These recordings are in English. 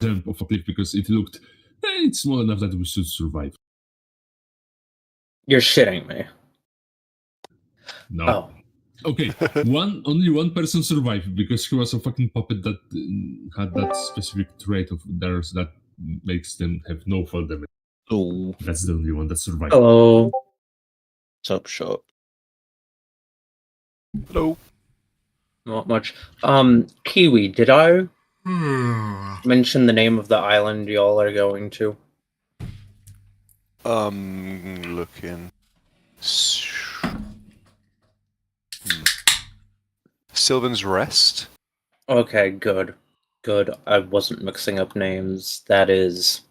jump off a cliff because it looked, it's small enough that we should survive. You're shitting me. No. Oh. Okay, only one person survived because he was a fucking puppet that had that specific trait of theirs that makes them have no fall damage. Oh, That's the only one that survived. Hello. top shot. Hello. Not much. Kiwi, did I mention the name of the island y'all are going to? Looking. Sylvan's Rest. Okay, good. Good. I wasn't mixing up names. That is...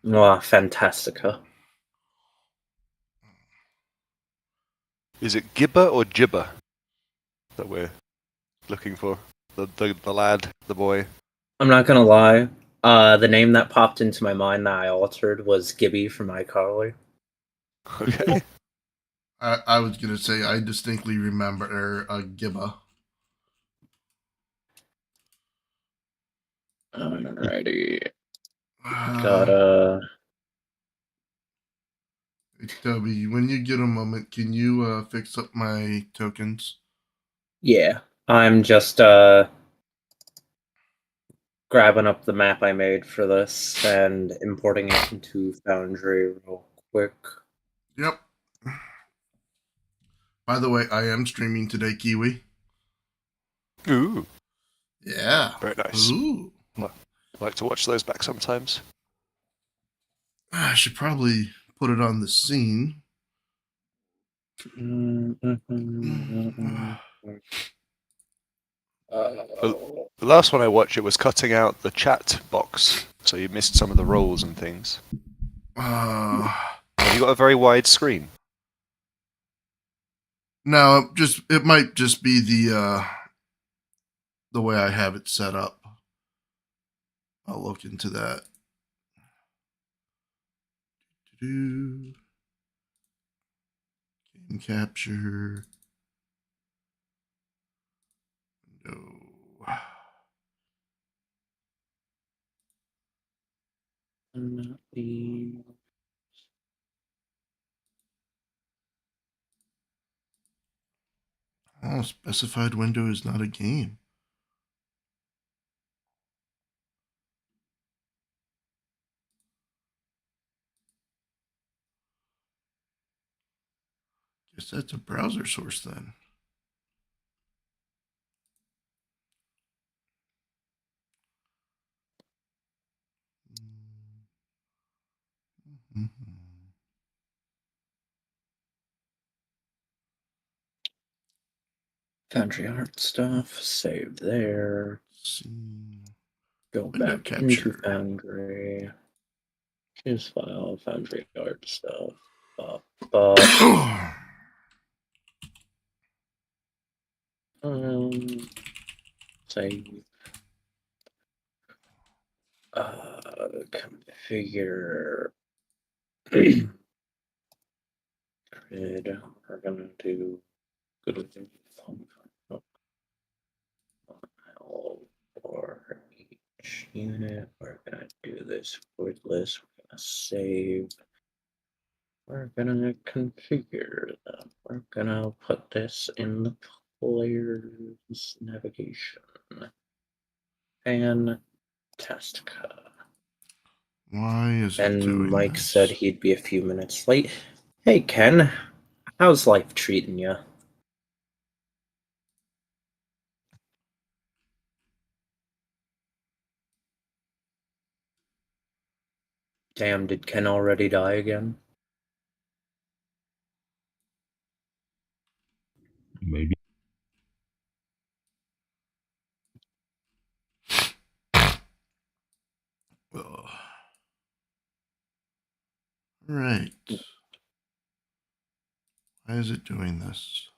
Fantastica. Is it Gibber or Gibber that we're looking for? The lad, the boy. I'm not gonna lie. The name that popped into my mind that I altered was Gibby from iCarly. Okay. I was gonna say I distinctly remember Gibba. Alrighty. Gotta... Toby, when you get a moment, can you fix up my tokens? Yeah. I'm just, grabbing up the map I made for this and importing it into Foundry real quick. Yep. By the way, I am streaming today, Kiwi. Ooh. Yeah. Very nice. Ooh. I like to watch those back sometimes. I should probably put it on the scene. The last one I watched, it was cutting out the chat box, so you missed some of the rolls and things. Have you got a very wide screen? No, it might just be the way I have it set up. I'll look into that. Game capture. No. Oh, specified window is not a game. Guess that's a browser source then. Foundry art stuff, save there. Go Window back capture. into Foundry. Choose file, Foundry art stuff. Save. Configure. Grid. We're gonna do good for each unit. We're gonna do this with list. We're gonna save. We're gonna configure them. We're gonna put this in the player's navigation. Fantastica. Why is it doing And Mike this? said he'd be a few minutes late. Hey Ken, how's life treating you? Damn, did Ken already die again? Maybe. Ugh. Right. Why is it doing this?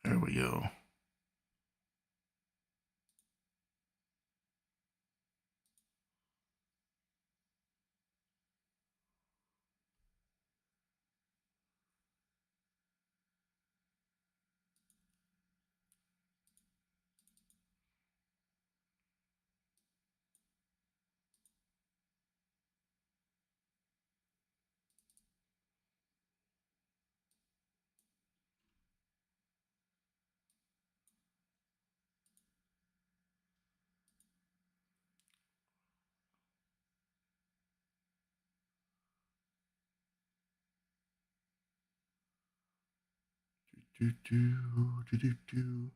There we go. Do-do-do-do-do-do.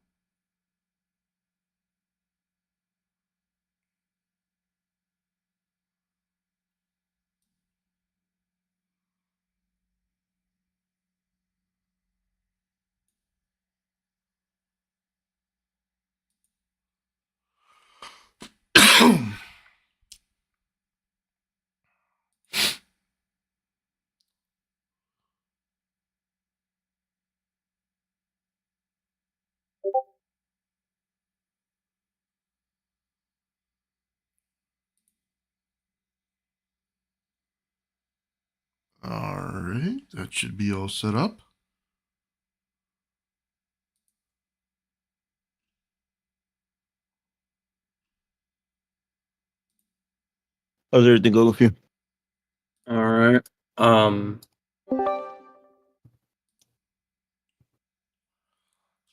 All right, that should be all set up. How's everything go with you? All right.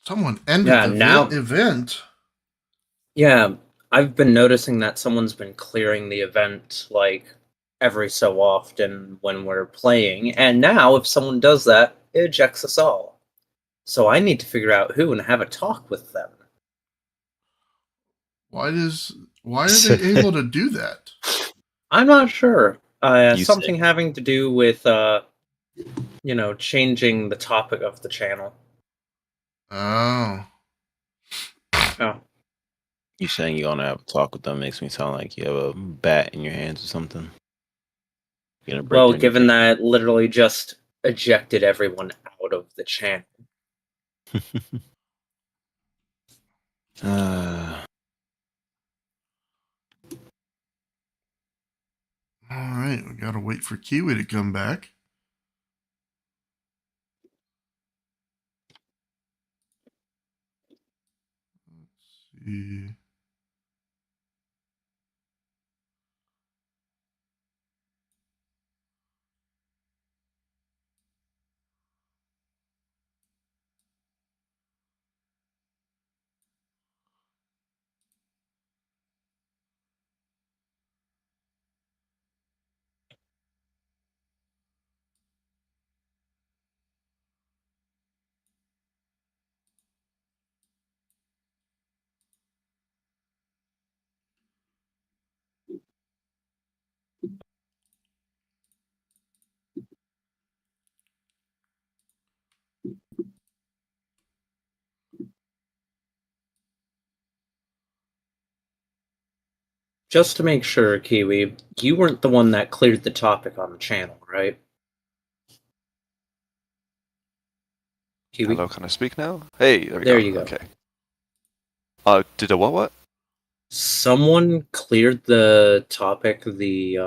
Someone ended Yeah, the now- event. Yeah, I've been noticing that someone's been clearing the event like every so often when we're playing, and now if someone does that, it ejects us all. So I need to figure out who and have a talk with them. Why are they able to do that? I'm not sure. You Something say. having to do with changing the topic of the channel. Oh. Oh. You saying you want to have a talk with them makes me sound like you have a bat in your hands or something. You're gonna break Well, their given neck. that it literally just ejected everyone out of the channel. All right, we gotta wait for Kiwi to come back. Let's see. Just to make sure, Kiwi, you weren't the one that cleared the topic on the channel, right? Kiwi? Hello, can I speak now? Hey, there we There go. you go. Okay. Did a what? Someone cleared the topic, the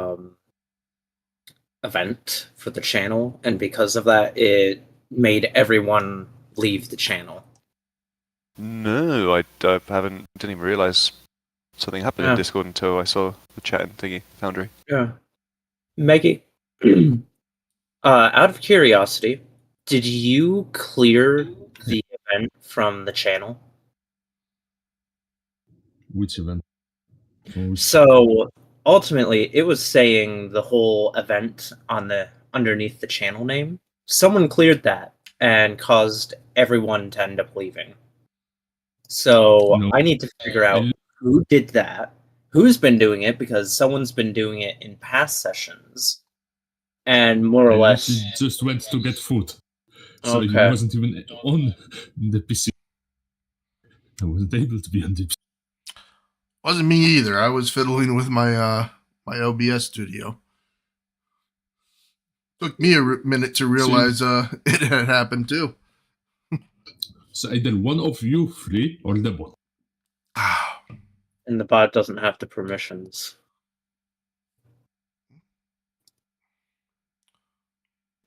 event for the channel, and because of that, it made everyone leave the channel. No, I haven't. Didn't even realize something happened Yeah. in Discord until I saw the chat thingy, Foundry. Yeah. Maggie, out of curiosity, did you clear the event from the channel? Which event? From which- So ultimately, it was saying the whole event on the underneath the channel name. Someone cleared that and caused everyone to end up leaving. So No. I need to figure out who did that, who's been doing it, because someone's been doing it in past sessions, and more or I less. literally just went to get food. So he Okay. wasn't even on the PC. I wasn't able to be on the PC. Wasn't me either. I was fiddling with my my OBS studio. Took me a minute to realize it had happened too. So either one of you three or the bot. And the bot doesn't have the permissions.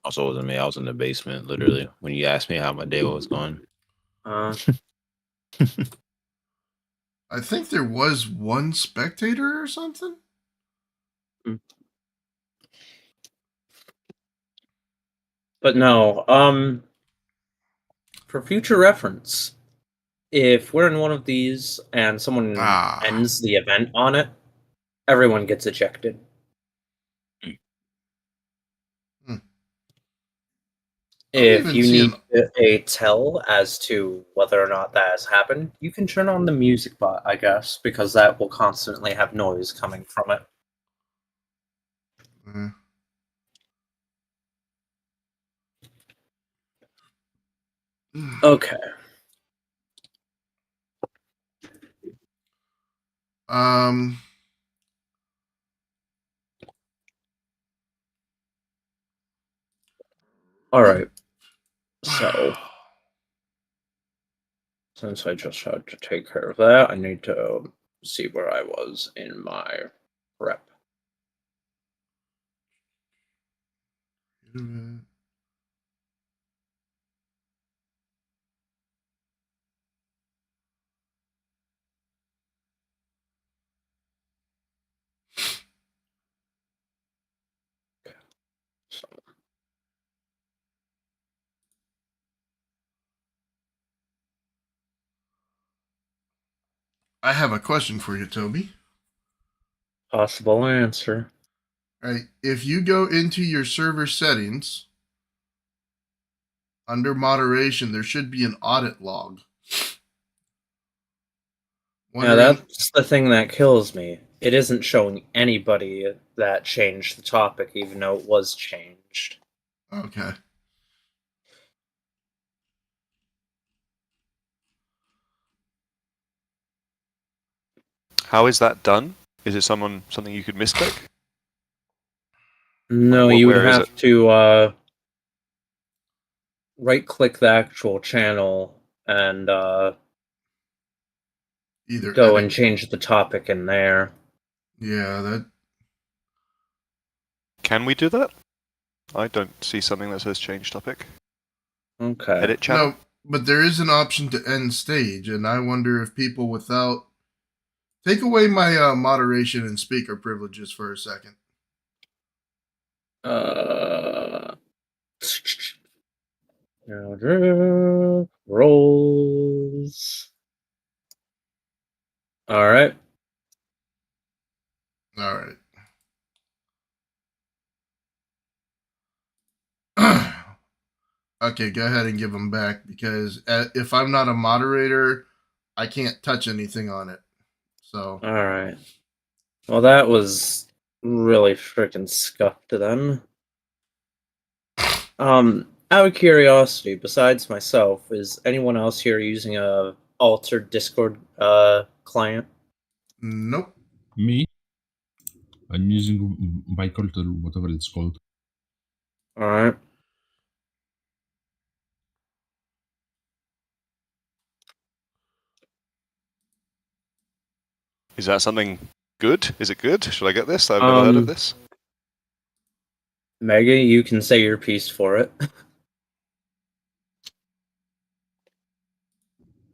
Also, it wasn't me. I was in the basement, literally, when you asked me how my day was going. I think there was one spectator or something. But no, for future reference, if we're in one of these and someone ends the event on it, everyone gets ejected. If even you see need a tell as to whether or not that has happened, you can turn on the music bot, I guess, because that will constantly have noise coming from it. Uh, Okay. Um. All right. So, since I just had to take care of that, I need to see where I was in my prep. So, I have a question for you, Toby. possible answer. Right. If you go into your server settings under moderation, there should be an audit log. Yeah, Wondering. that's the thing that kills me. It isn't showing anybody that changed the topic, even though it was changed. Okay. How is that done? Is it something you could misclick? No, Like, you would where is have to right-click the actual channel and Either go edit. and change the topic in there. Yeah, that. Can we do that? I don't see something that says change topic. Okay. Edit channel? No, but there is an option to end stage, and I wonder if people without. Take away my moderation and speaker privileges for a second. Rolls. All right. All right. Okay, go ahead and give them back because if I'm not a moderator, I can't touch anything on it. So. All right. Well, that was really freaking scuffed then. Out of curiosity, besides myself, is anyone else here using a altered Discord client? Nope. Me? I'm using Bycult or whatever it's called. All right. Is that something good? Is it good? Should I get this? I've never heard of this. Mega, you can say your piece for it.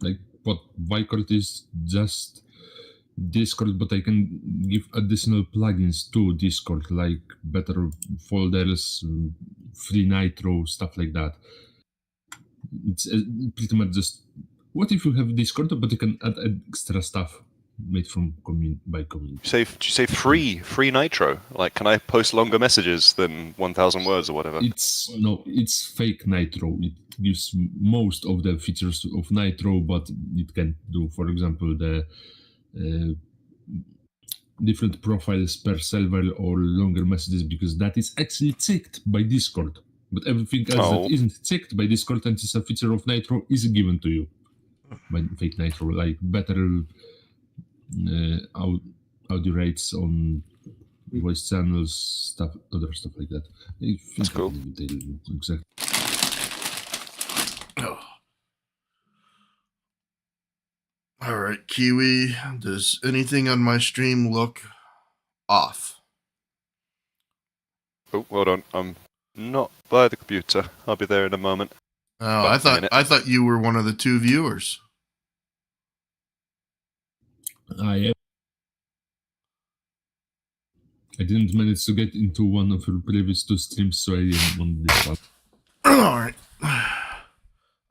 Like, what Bycult is just Discord, but I can give additional plugins to Discord, like better folders, free nitro, stuff like that. It's pretty much just what if you have Discord, but you can add extra stuff made from by community. Did you say free nitro? Like, can I post longer messages than 1,000 words or whatever? It's fake nitro. It gives most of the features of nitro, but it can do, for example, the different profiles per server or longer messages, because that is actually checked by Discord. But everything else that isn't checked by Discord and is a feature of Nitro is given to you by fake Nitro, like better audio rates on voice channels, other stuff like that. That's cool. Exactly. Oh. All right, Kiwi. Does anything on my stream look off? Oh, hold on. I'm not by the computer. I'll be there in a moment. Oh, I thought you were one of the two viewers. I didn't manage to get into one of your previous two streams, so I didn't want this one. All right.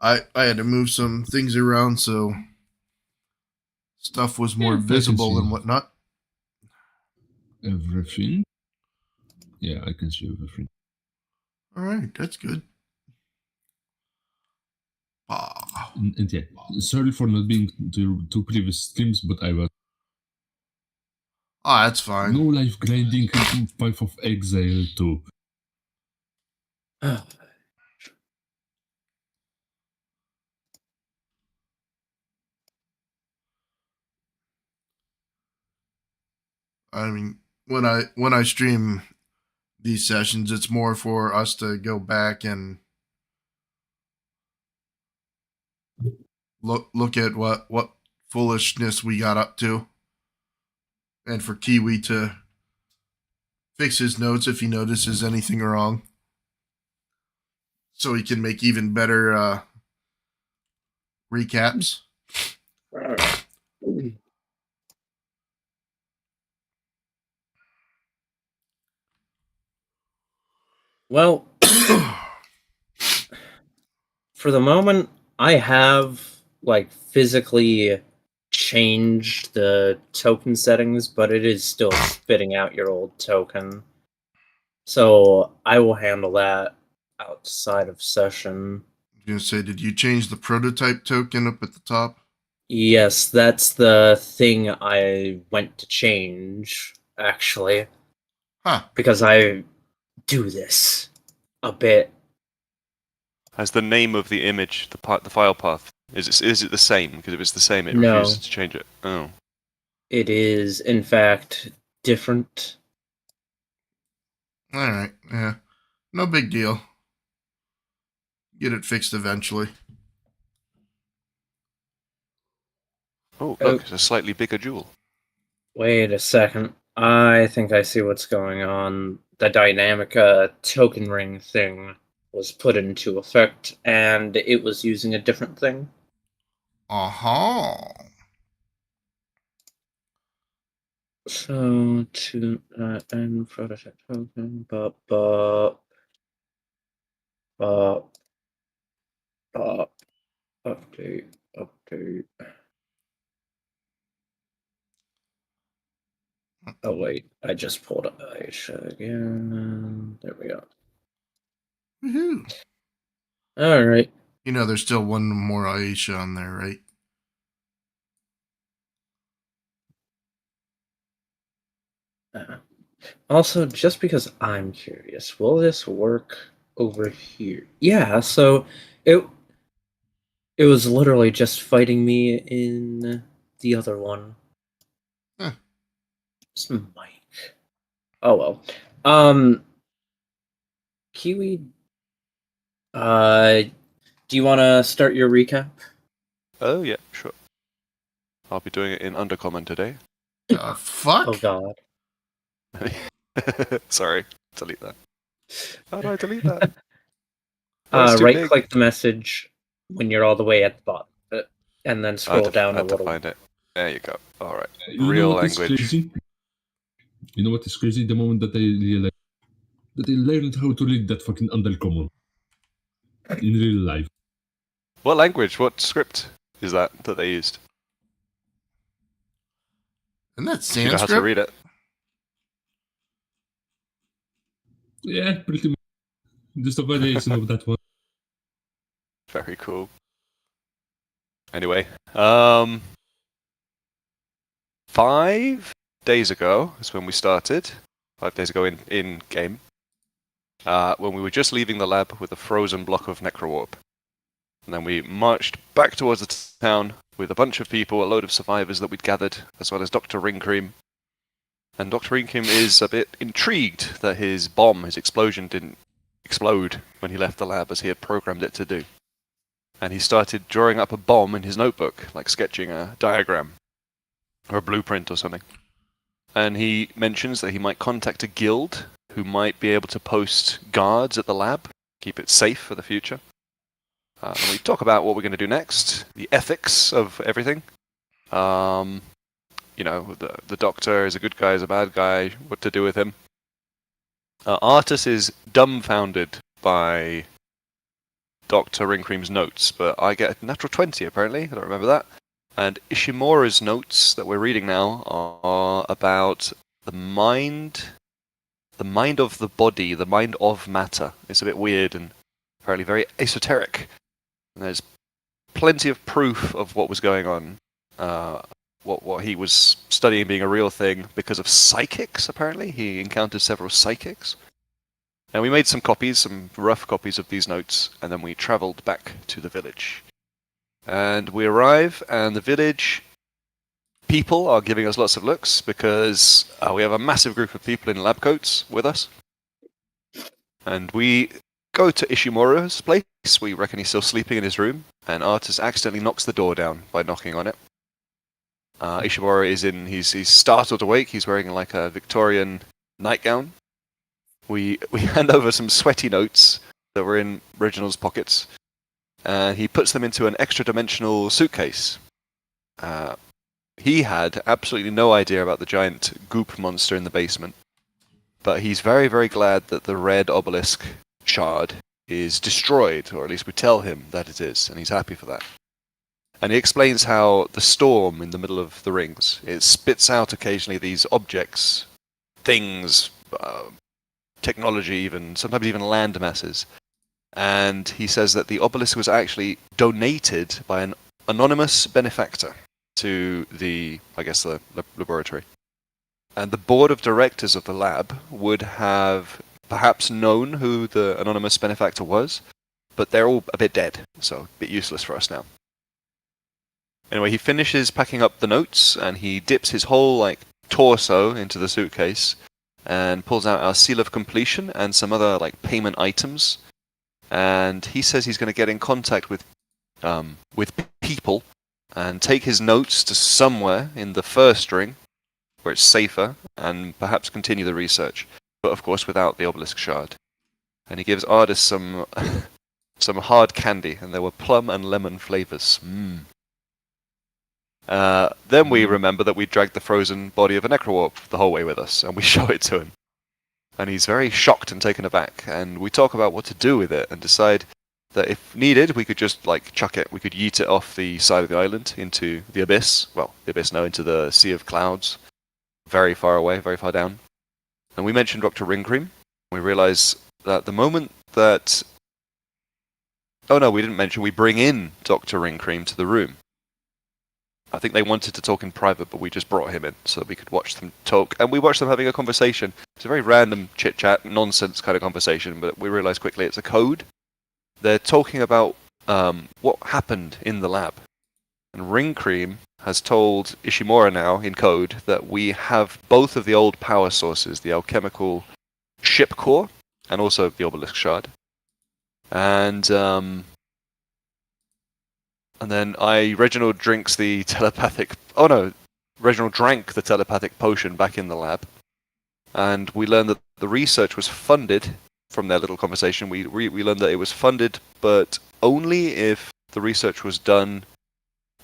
I had to move some things around so stuff was more visible and whatnot. Everything? Yeah, I can see everything. All right, that's good. And yeah, sorry for not being to two previous streams, but I was Oh, that's fine. no life grinding Path of Exile 2. I mean, when I stream these sessions, it's more for us to go back and look at what foolishness we got up to, and for Kiwi to fix his notes if he notices anything wrong, so he can make even better recaps. Well, for the moment, I have like physically changed the token settings, but it is still spitting out your old token. So I will handle that outside of session. I was gonna say, did you change the prototype token up at the top? Yes, that's the thing I went to change, actually. Huh. Because I do this a bit. Has the name of the image, the file path, is it the same? Because if it's the same, it No. refuses to change it. Oh. It is, in fact, different. All right. Yeah. No big deal. Get it fixed eventually. Oh, look, it's a slightly bigger jewel. Wait a second. I think I see what's going on. The dynamic token ring thing was put into effect, and it was using a different thing. Uh-huh. So, to end prototype token, update. Oh wait, I just pulled up Aisha again. There we go. Woohoo. All right. You know, there's still one more Aisha on there, right? Also, just because I'm curious, will this work over here? Yeah, so it was literally just fighting me in the other one. Huh. It's Mike. Oh well. Kiwi, do you want to start your recap? Oh, yeah, sure. I'll be doing it in Undercommon today. Fuck? Oh god. Sorry, delete that. How do I delete that? Oh, it's too Right big. click the message when you're all the way at the bottom, and then I scroll had down a to little. find it. There you go. All right. You Real know what is language. crazy? You know what is crazy? The moment that I realized that I learned how to read that fucking Undercommon in real life. What language? What script is that they used? Isn't that Do you know how to Sanskrit? read it? Yeah, pretty much. Just a variation of that one. Very cool. Anyway, 5 days ago is when we started. 5 days ago in game. When we were just leaving the lab with a frozen block of necrowarp. And then we marched back towards the town with a bunch of people, a load of survivors that we'd gathered, as well as Dr. Ringcream. And Dr. Ringcream is a bit intrigued that his explosion didn't explode when he left the lab as he had programmed it to do. And he started drawing up a bomb in his notebook, like sketching a diagram or a blueprint or something. And he mentions that he might contact a guild who might be able to post guards at the lab, keep it safe for the future. And we talk about what we're going to do next, the ethics of everything. You know, the doctor is a good guy, is a bad guy, what to do with him. Artus is dumbfounded by Dr. Ringcream's notes, but I get a natural 20 apparently, I don't remember that. And Ishimura's notes that we're reading now are about the mind of the body, the mind of matter. It's a bit weird and apparently very esoteric. And there's plenty of proof of what was going on. What he was studying being a real thing because of psychics, apparently. He encountered several psychics. And we made some copies, some rough copies of these notes, and then we travelled back to the village. And we arrive, and the village people are giving us lots of looks because we have a massive group of people in lab coats with us. And we go to Ishimura's place. We reckon he's still sleeping in his room, and Artis accidentally knocks the door down by knocking on it. Ishimura is he's startled awake. He's wearing like a Victorian nightgown. We hand over some sweaty notes that were in Reginald's pockets, and he puts them into an extra-dimensional suitcase. He had absolutely no idea about the giant goop monster in the basement, but he's very, very glad that the red obelisk shard is destroyed, or at least we tell him that it is, and he's happy for that. And he explains how the storm in the middle of the rings, it spits out occasionally these objects, things, technology even, sometimes even land masses. And he says that the obelisk was actually donated by an anonymous benefactor to the laboratory. And the board of directors of the lab would have perhaps known who the anonymous benefactor was, but they're all a bit dead, so a bit useless for us now. Anyway, he finishes packing up the notes, and he dips his whole torso into the suitcase, and pulls out our seal of completion and some other payment items. And he says he's going to get in contact with people and take his notes to somewhere in the first ring where it's safer, and perhaps continue the research, but of course without the obelisk shard. And he gives Ardis some some hard candy, and there were plum and lemon flavors. Then we remember that we dragged the frozen body of a necrowarp the whole way with us, and we show it to him. And he's very shocked and taken aback, and we talk about what to do with it, and decide that if needed, we could just chuck it, we could yeet it off the side of the island into the abyss, into the Sea of Clouds, very far away, very far down. And we mentioned Dr. Ringcream. We realize that the moment that... Oh no, we didn't mention, we bring in Dr. Ringcream to the room. I think they wanted to talk in private, but we just brought him in so that we could watch them talk. And we watched them having a conversation. It's a very random chit-chat, nonsense kind of conversation, but we realized quickly it's a code. They're talking about what happened in the lab. And Ringcream has told Ishimura now, in code, that we have both of the old power sources, the alchemical ship core, and also the obelisk shard. And then Reginald drinks the telepathic... Oh no, Reginald drank the telepathic potion back in the lab. And we learned that the research was funded, from their little conversation, we learned that it was funded, but only if the research was done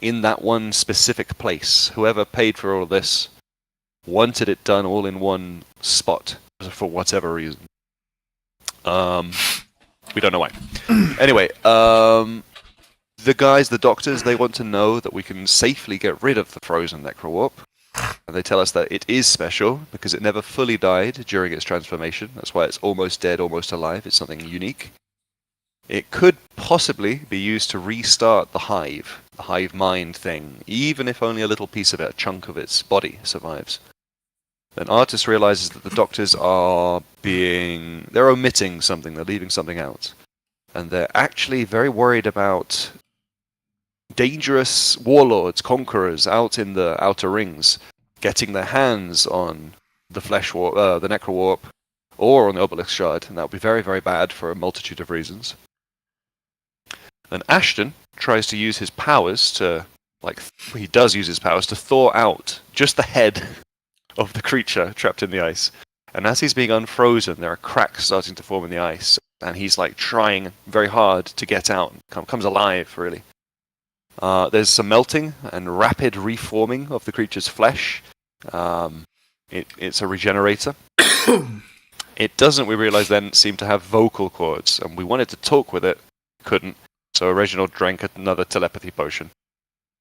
in that one specific place. Whoever paid for all of this wanted it done all in one spot, for whatever reason. We don't know why. Anyway, the guys, the doctors, they want to know that we can safely get rid of the frozen necrowarp. And they tell us that it is special because it never fully died during its transformation. That's why it's almost dead, almost alive. It's something unique. It could possibly be used to restart the hive mind thing, even if only a little piece of it, a chunk of its body survives. Then Artis realizes that the doctors they're omitting something, they're leaving something out. And they're actually very worried about dangerous warlords, conquerors out in the outer rings getting their hands on the the necrowarp, or on the obelisk shard, and that would be very, very bad for a multitude of reasons. Then Ashton tries to use his powers to thaw out just the head of the creature trapped in the ice. And as he's being unfrozen, there are cracks starting to form in the ice, and he's trying very hard to get out, comes alive, really. There's some melting and rapid reforming of the creature's flesh. It's a regenerator. It doesn't, we realize then, seem to have vocal cords, and we wanted to talk with it, couldn't, so Reginald drank another telepathy potion.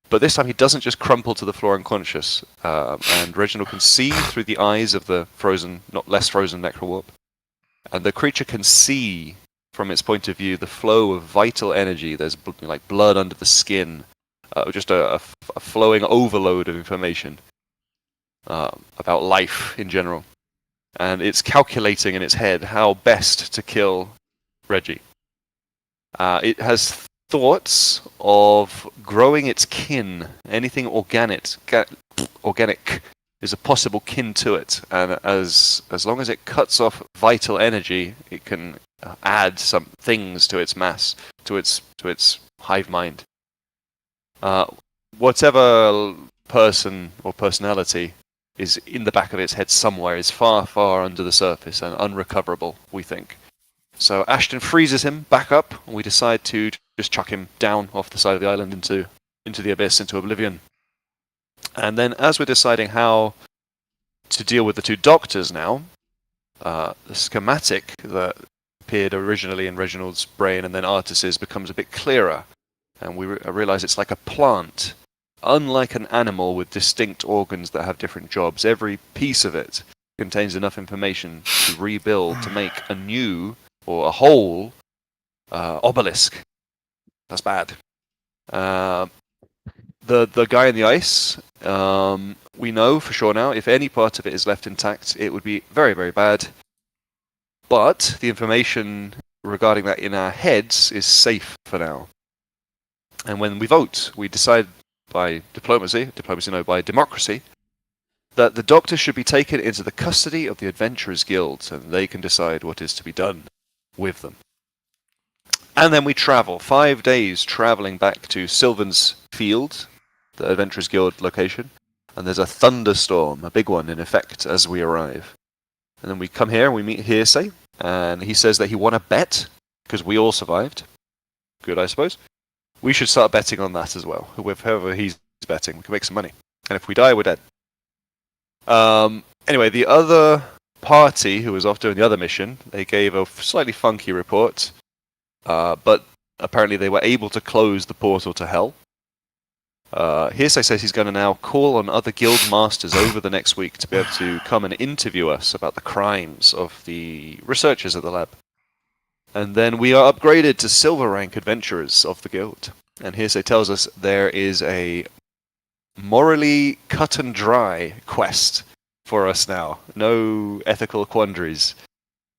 But this time he doesn't just crumple to the floor unconscious, and Reginald can see through the eyes of the frozen, not less frozen necrowarp. And the creature can see from its point of view, the flow of vital energy. There's like blood under the skin, just a flowing overload of information about life in general. And it's calculating in its head how best to kill Reggie. It has thoughts of growing its kin. Anything organic is a possible kin to it, and as long as it cuts off vital energy, it can add some things to its mass, to its hive mind. Whatever person or personality is in the back of its head somewhere is far, far under the surface and unrecoverable, we think. So Ashton freezes him back up, and we decide to just chuck him down off the side of the island into the abyss, into oblivion. And then as we're deciding how to deal with the two doctors now, the schematic that appeared originally in Reginald's brain and then Artis's becomes a bit clearer. And we realize it's like a plant. Unlike an animal with distinct organs that have different jobs, every piece of it contains enough information to rebuild, to make a new or a whole obelisk. That's bad. The guy in the ice, we know for sure now, if any part of it is left intact, it would be very, very bad. But the information regarding that in our heads is safe for now. And when we vote, we decide by by democracy, that the Doctor should be taken into the custody of the Adventurers Guild, and they can decide what is to be done with them. And then we travel, 5 days travelling back to Sylvan's Field, the Adventurers Guild location, and there's a thunderstorm, a big one in effect, as we arrive. And then we come here and we meet Hearsay, and he says that he won a bet, because we all survived. Good, I suppose. We should start betting on that as well. With whoever he's betting, we can make some money. And if we die, we're dead. Anyway, the other party who was off doing the other mission, they gave a slightly funky report, but apparently they were able to close the portal to hell. Hearsay says he's going to now call on other guild masters over the next week to be able to come and interview us about the crimes of the researchers at the lab. And then we are upgraded to silver rank adventurers of the guild. And Hearsay tells us there is a morally cut and dry quest for us now. No ethical quandaries.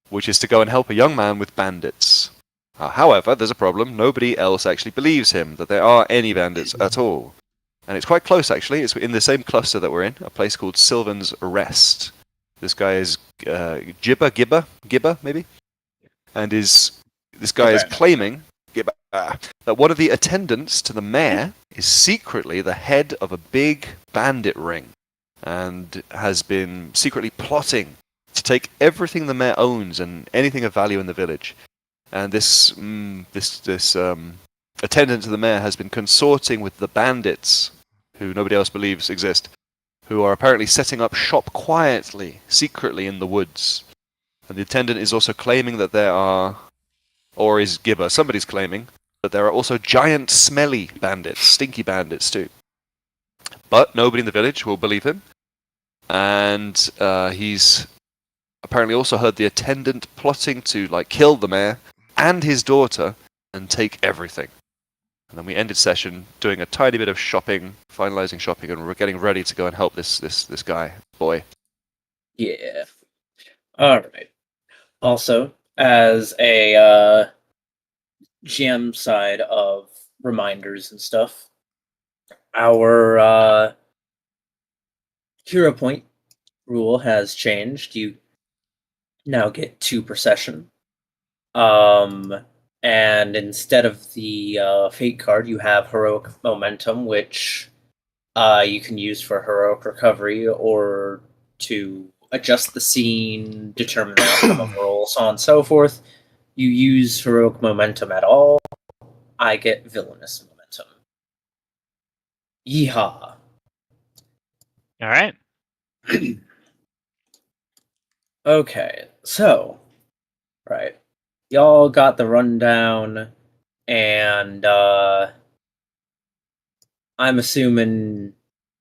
Which is to go and help a young man with bandits. However, there's a problem. Nobody else actually believes him that there are any bandits at all. And it's quite close, actually. It's in the same cluster that we're in, a place called Sylvan's Rest. This guy is Gibber, maybe? And this guy is claiming that one of the attendants to the mayor is secretly the head of a big bandit ring and has been secretly plotting to take everything the mayor owns and anything of value in the village. And this attendant to the mayor has been consorting with the bandits, who nobody else believes exist, who are apparently setting up shop quietly, secretly in the woods. And the attendant is also claiming that there are, or is Gibber, somebody's claiming, that there are also giant smelly bandits, stinky bandits too. But nobody in the village will believe him. And he's apparently also heard the attendant plotting to kill the mayor and his daughter and take everything. And then we ended session doing a tiny bit of shopping, finalizing shopping, and we're getting ready to go and help this boy. Yeah. All right. Also, as a GM side of reminders and stuff, our hero point rule has changed. You now get 2 per session. And instead of the fate card, you have heroic momentum, which you can use for heroic recovery or to adjust the scene, determine the outcome of roll, so on and so forth. You use heroic momentum at all, I get villainous momentum. Yeehaw. All right. Okay, so, right. Y'all got the rundown, and I'm assuming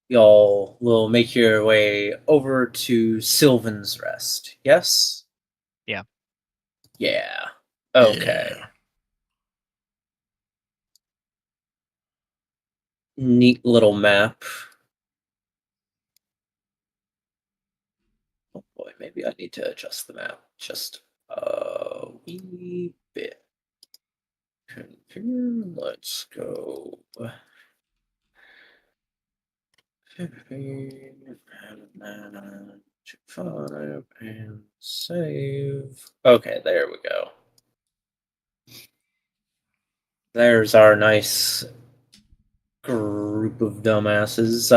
y'all will make your way over to Sylvan's Rest, yes? Yeah. Yeah. Okay. Yeah. Neat little map. Oh boy, maybe I need to adjust the map just a wee bit. Configure, let's go. 15 and 5 and save. Okay, there we go. There's our nice group of dumbasses.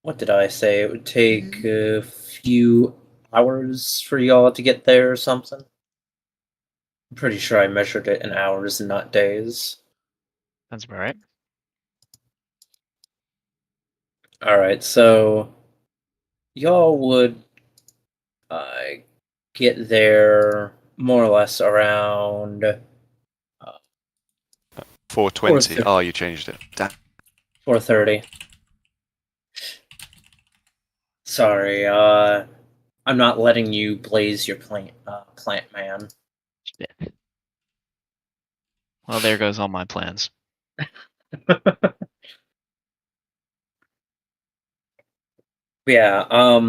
What did I say? It would take a few hours for y'all to get there or something. I'm pretty sure I measured it in hours and not days. That's about right. Alright, so y'all would get there more or less around 420. 4:30. Oh, you changed it. Damn. 4:30. Sorry, I'm not letting you blaze your plant man. Shit. Well, there goes all my plans. Yeah,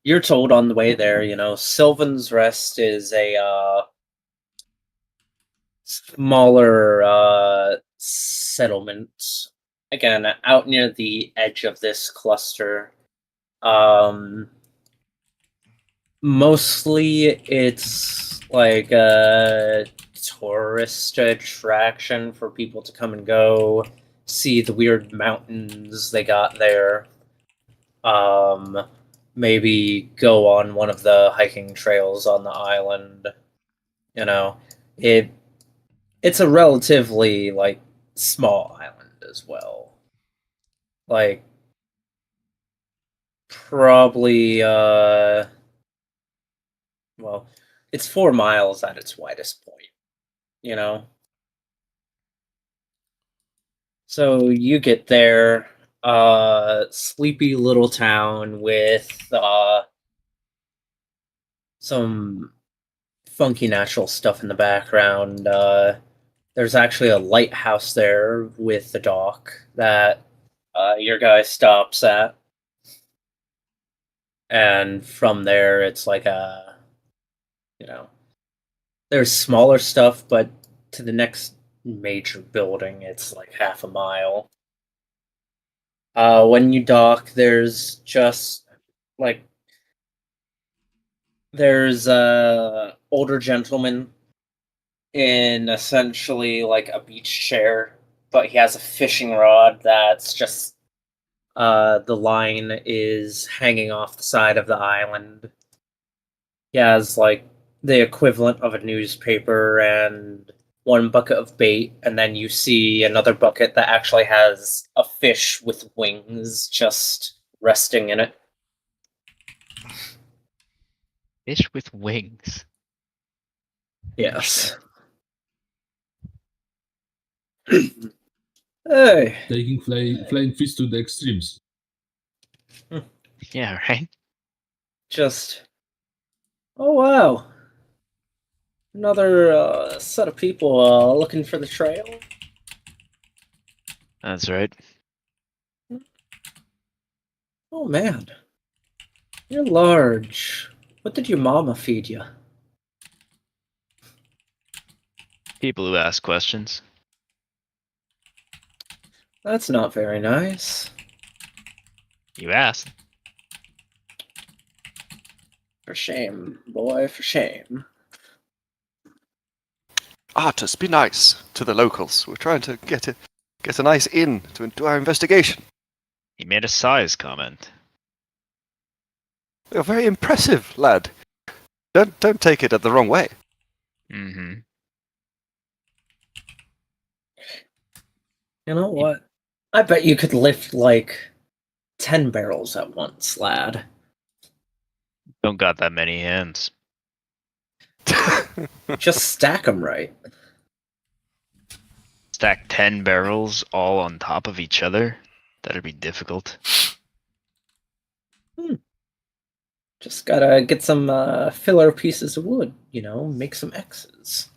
you're told on the way there, Sylvan's Rest is a smaller settlement. Again, out near the edge of this cluster. Mostly it's like a tourist attraction for people to come and go, see the weird mountains they got there. Maybe go on one of the hiking trails on the island. You know, it's a relatively like small island as well. Like probably well, it's 4 miles at its widest point, you know. So you get there, sleepy little town with some funky natural stuff in the background. There's actually a lighthouse there with the dock that your guy stops at. And from there, it's like there's smaller stuff, but to the next major building, it's like half a mile. When you dock, there's just like there's a older gentleman in essentially like a beach chair, but he has a fishing rod that's just the line is hanging off the side of the island. He has like the equivalent of a newspaper and one bucket of bait, and then you see another bucket that actually has a fish with wings just resting in it. Fish with wings. Yes. Hey. Taking flying fish to the extremes. Yeah, right? Just. Oh, wow. Another set of people looking for the trail. That's right. Oh, man. You're large. What did your mama feed you? People who ask questions. That's not very nice. You asked. For shame, boy, for shame. Artus, be nice to the locals. We're trying to get a nice inn to do our investigation. He made a size comment. You're very impressive, lad. Don't take it the wrong way. Mm-hmm. You know what? I bet you could lift like 10 barrels at once, lad. Don't got that many hands. Just stack them right. Stack 10 barrels all on top of each other? That'd be difficult. Just gotta get some filler pieces of wood, make some X's.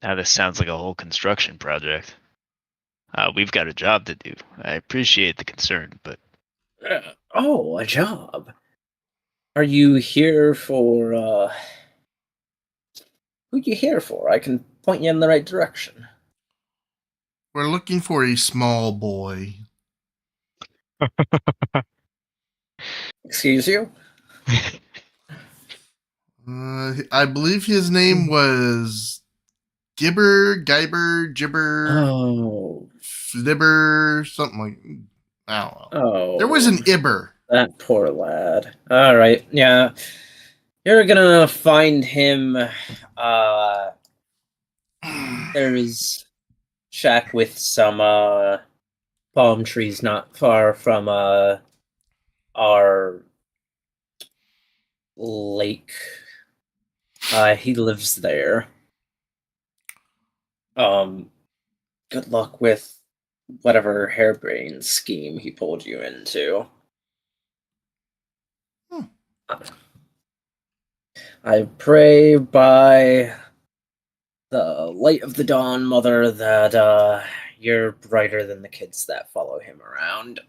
Now this sounds like a whole construction project. We've got a job to do. I appreciate the concern, but A job. Are you here for, who you here for? I can point you in the right direction. We're looking for a small boy. Excuse you? I believe his name was Gibber, Gibber, Oh. Flibber, something like. I don't know. Oh. There was an Ibber. That poor lad. Alright, yeah. You're gonna find him, there's shack with some, palm trees not far from, our lake. He lives there. Good luck with whatever harebrained scheme he pulled you into. I pray by the light of the dawn, Mother, that you're brighter than the kids that follow him around.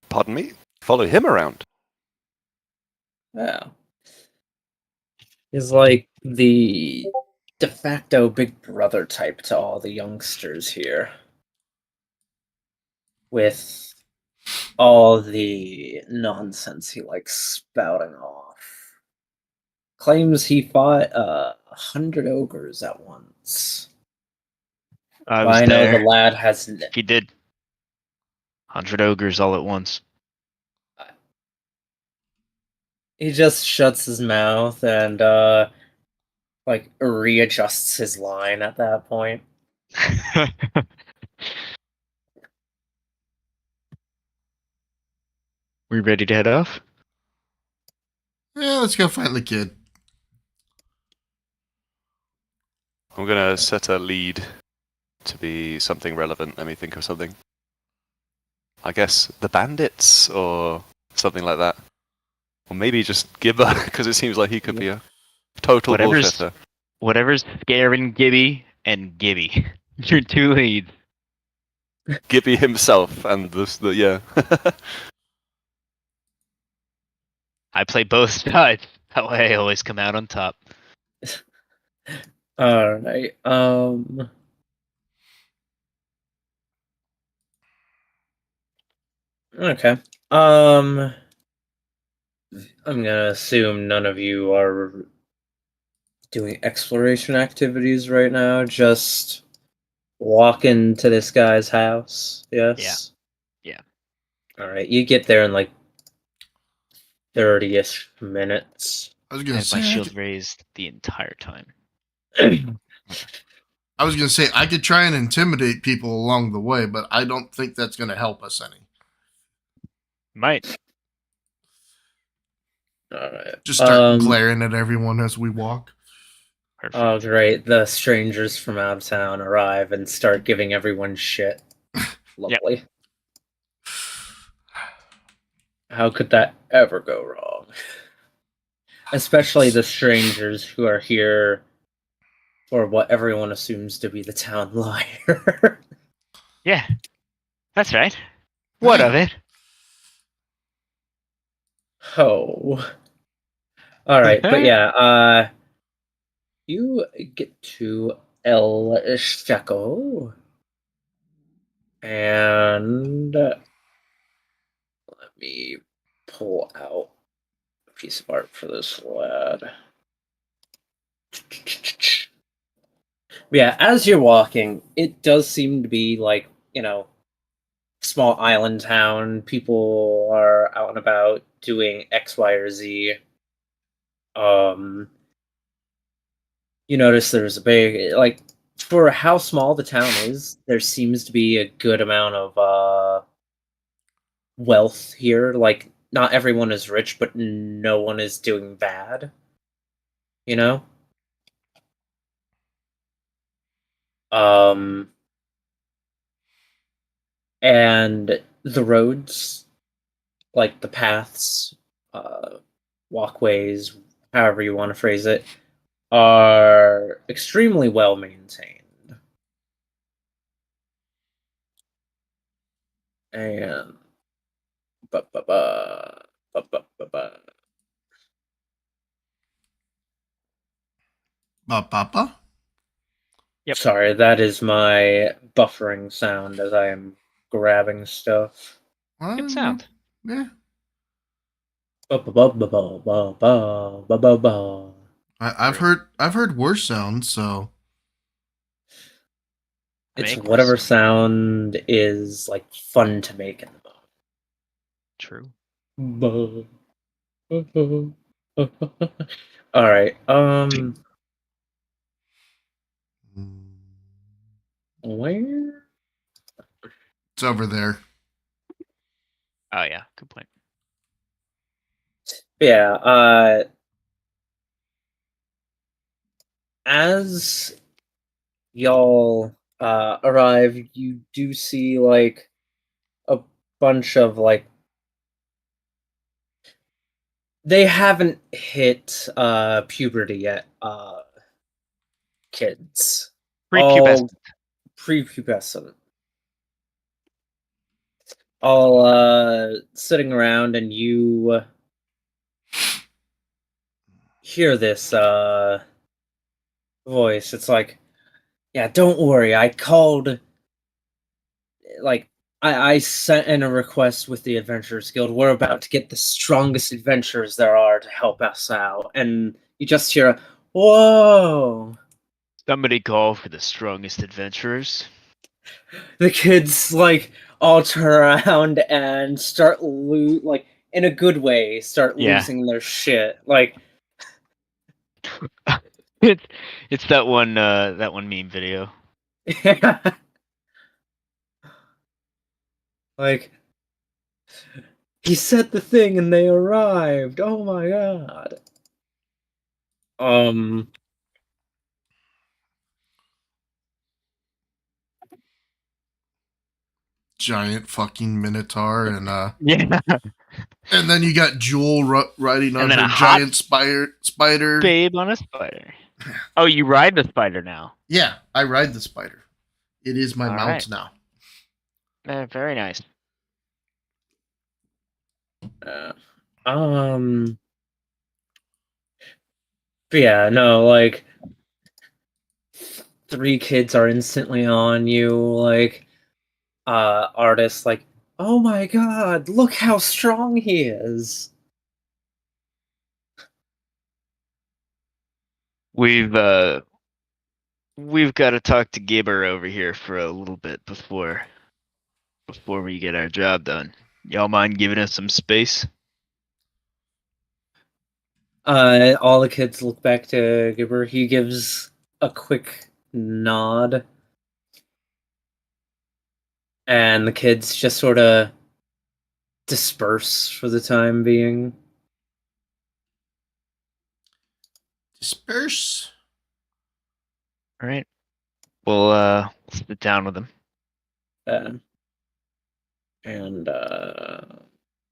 Pardon me? Follow him around. Yeah. He's like the de facto big brother type to all the youngsters here. With all the nonsense he likes spouting off. Claims he fought 100 ogres at once. I was I know there. the lad has. He did 100 ogres all at once. He just shuts his mouth and readjusts his line at that point. We ready to head off? Yeah, let's go find the kid. I'm gonna set a lead to be something relevant. Let me think of something. I guess the bandits or something like that. Or maybe just Gibber, because it seems like he could be a total bullshitter. Whatever's scaring Gibby and Gibby. Your two leads. Gibby himself and yeah. I play both sides. That way I always come out on top. Alright, okay. I'm gonna assume none of you are doing exploration activities right now, just walking to this guy's house, yes? Yeah. Alright, you get there in 30-ish minutes. I was I gonna have say my shield raised the entire time. I was gonna say I could try and intimidate people along the way, but I don't think that's gonna help us any. Might. Alright. Just start glaring at everyone as we walk. Perfect. Oh, great. The strangers from out of town arrive and start giving everyone shit. Lovely. How could that ever go wrong? Especially the strangers who are here for what everyone assumes to be the town liar. Yeah. That's right. What of it? Oh. Alright, but yeah, you get to El Shekel. And let me pull out a piece of art for this lad. Yeah, as you're walking, it does seem to be small island town. People are out and about doing X, Y, or Z. You notice there's a big, for how small the town is, there seems to be a good amount of wealth here. Not everyone is rich, but no one is doing bad. You know? and the roads, like the paths, walkways, however you want to phrase it, are extremely well maintained. And ba ba ba ba ba ba ba. Papa? Yep. Sorry, that is my buffering sound as I am grabbing stuff. Good sound. Yeah. Ba ba ba ba ba ba ba ba ba ba. I've heard worse sounds, so It's Make whatever worse sound. sound is like fun to make in the True. moment. All right. Where? it's over there. Oh yeah, good point. Yeah. As y'all arrive, you do see like a bunch of like they haven't hit puberty yet. Kids, all Prepubescent. prepubescent, all sitting around, and you hear this voice. It's like, yeah, don't worry. I called. Like, I sent in a request with the Adventurers Guild. We're about to get the strongest adventurers there are to help us out. And you just hear a, whoa! Somebody call for the strongest adventurers. The kids, like, all turn around and start like, in a good way, start Yeah. losing their shit. Like, It's that one meme video. like, he said the thing and they arrived. Oh my god. Giant fucking minotaur and Yeah. and then you got Jewel riding on And then her a hot giant spider. Babe on a spider. Oh, you ride the spider now. Yeah, I ride the spider. It is my All mount right. now. Very nice. But yeah, no, like 3 kids are instantly on you, like artists like, oh my god, look how strong he is. We've got to talk to Gibber over here for a little bit before we get our job done. Y'all mind giving us some space? All the kids look back to Gibber. He gives a quick nod. And the kids just sort of disperse for the time being. Disperse. All right. We'll sit down with them. And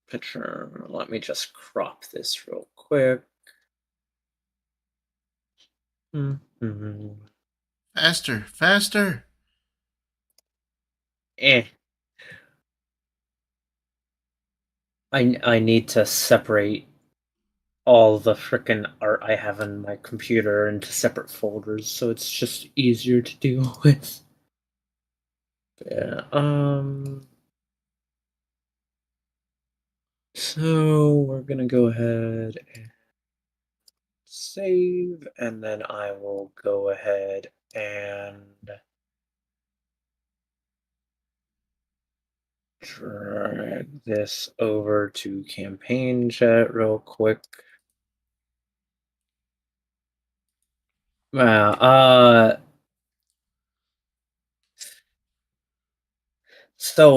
picture. Let me just crop this real quick. Mm-hmm. Faster, faster. I need to separate all the frickin' art I have in my computer into separate folders, so it's just easier to deal with. Yeah, so we're gonna go ahead and save, and then I will go ahead and drag this over to campaign chat real quick. So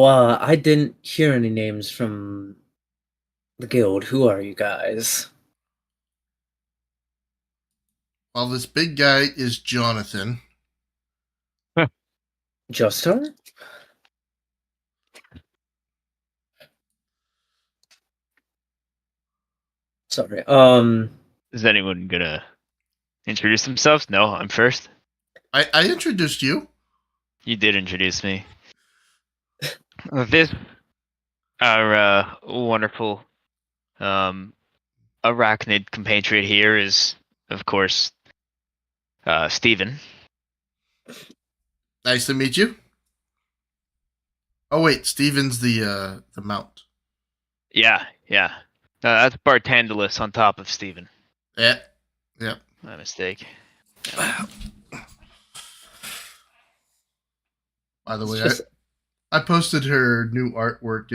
I didn't hear any names from the guild. Who are you guys? Well, this big guy is Jonathan. Joestar? Sorry. Is anyone gonna introduce themselves? No, I'm first. I introduced you. You did introduce me. This, our wonderful arachnid compatriot here is, of course, Steven. Nice to meet you. Oh wait, Steven's the mount. Yeah. That's Bartandalus on top of Steven. Yeah. Yep. My mistake. By the It's way, just- I posted her new artwork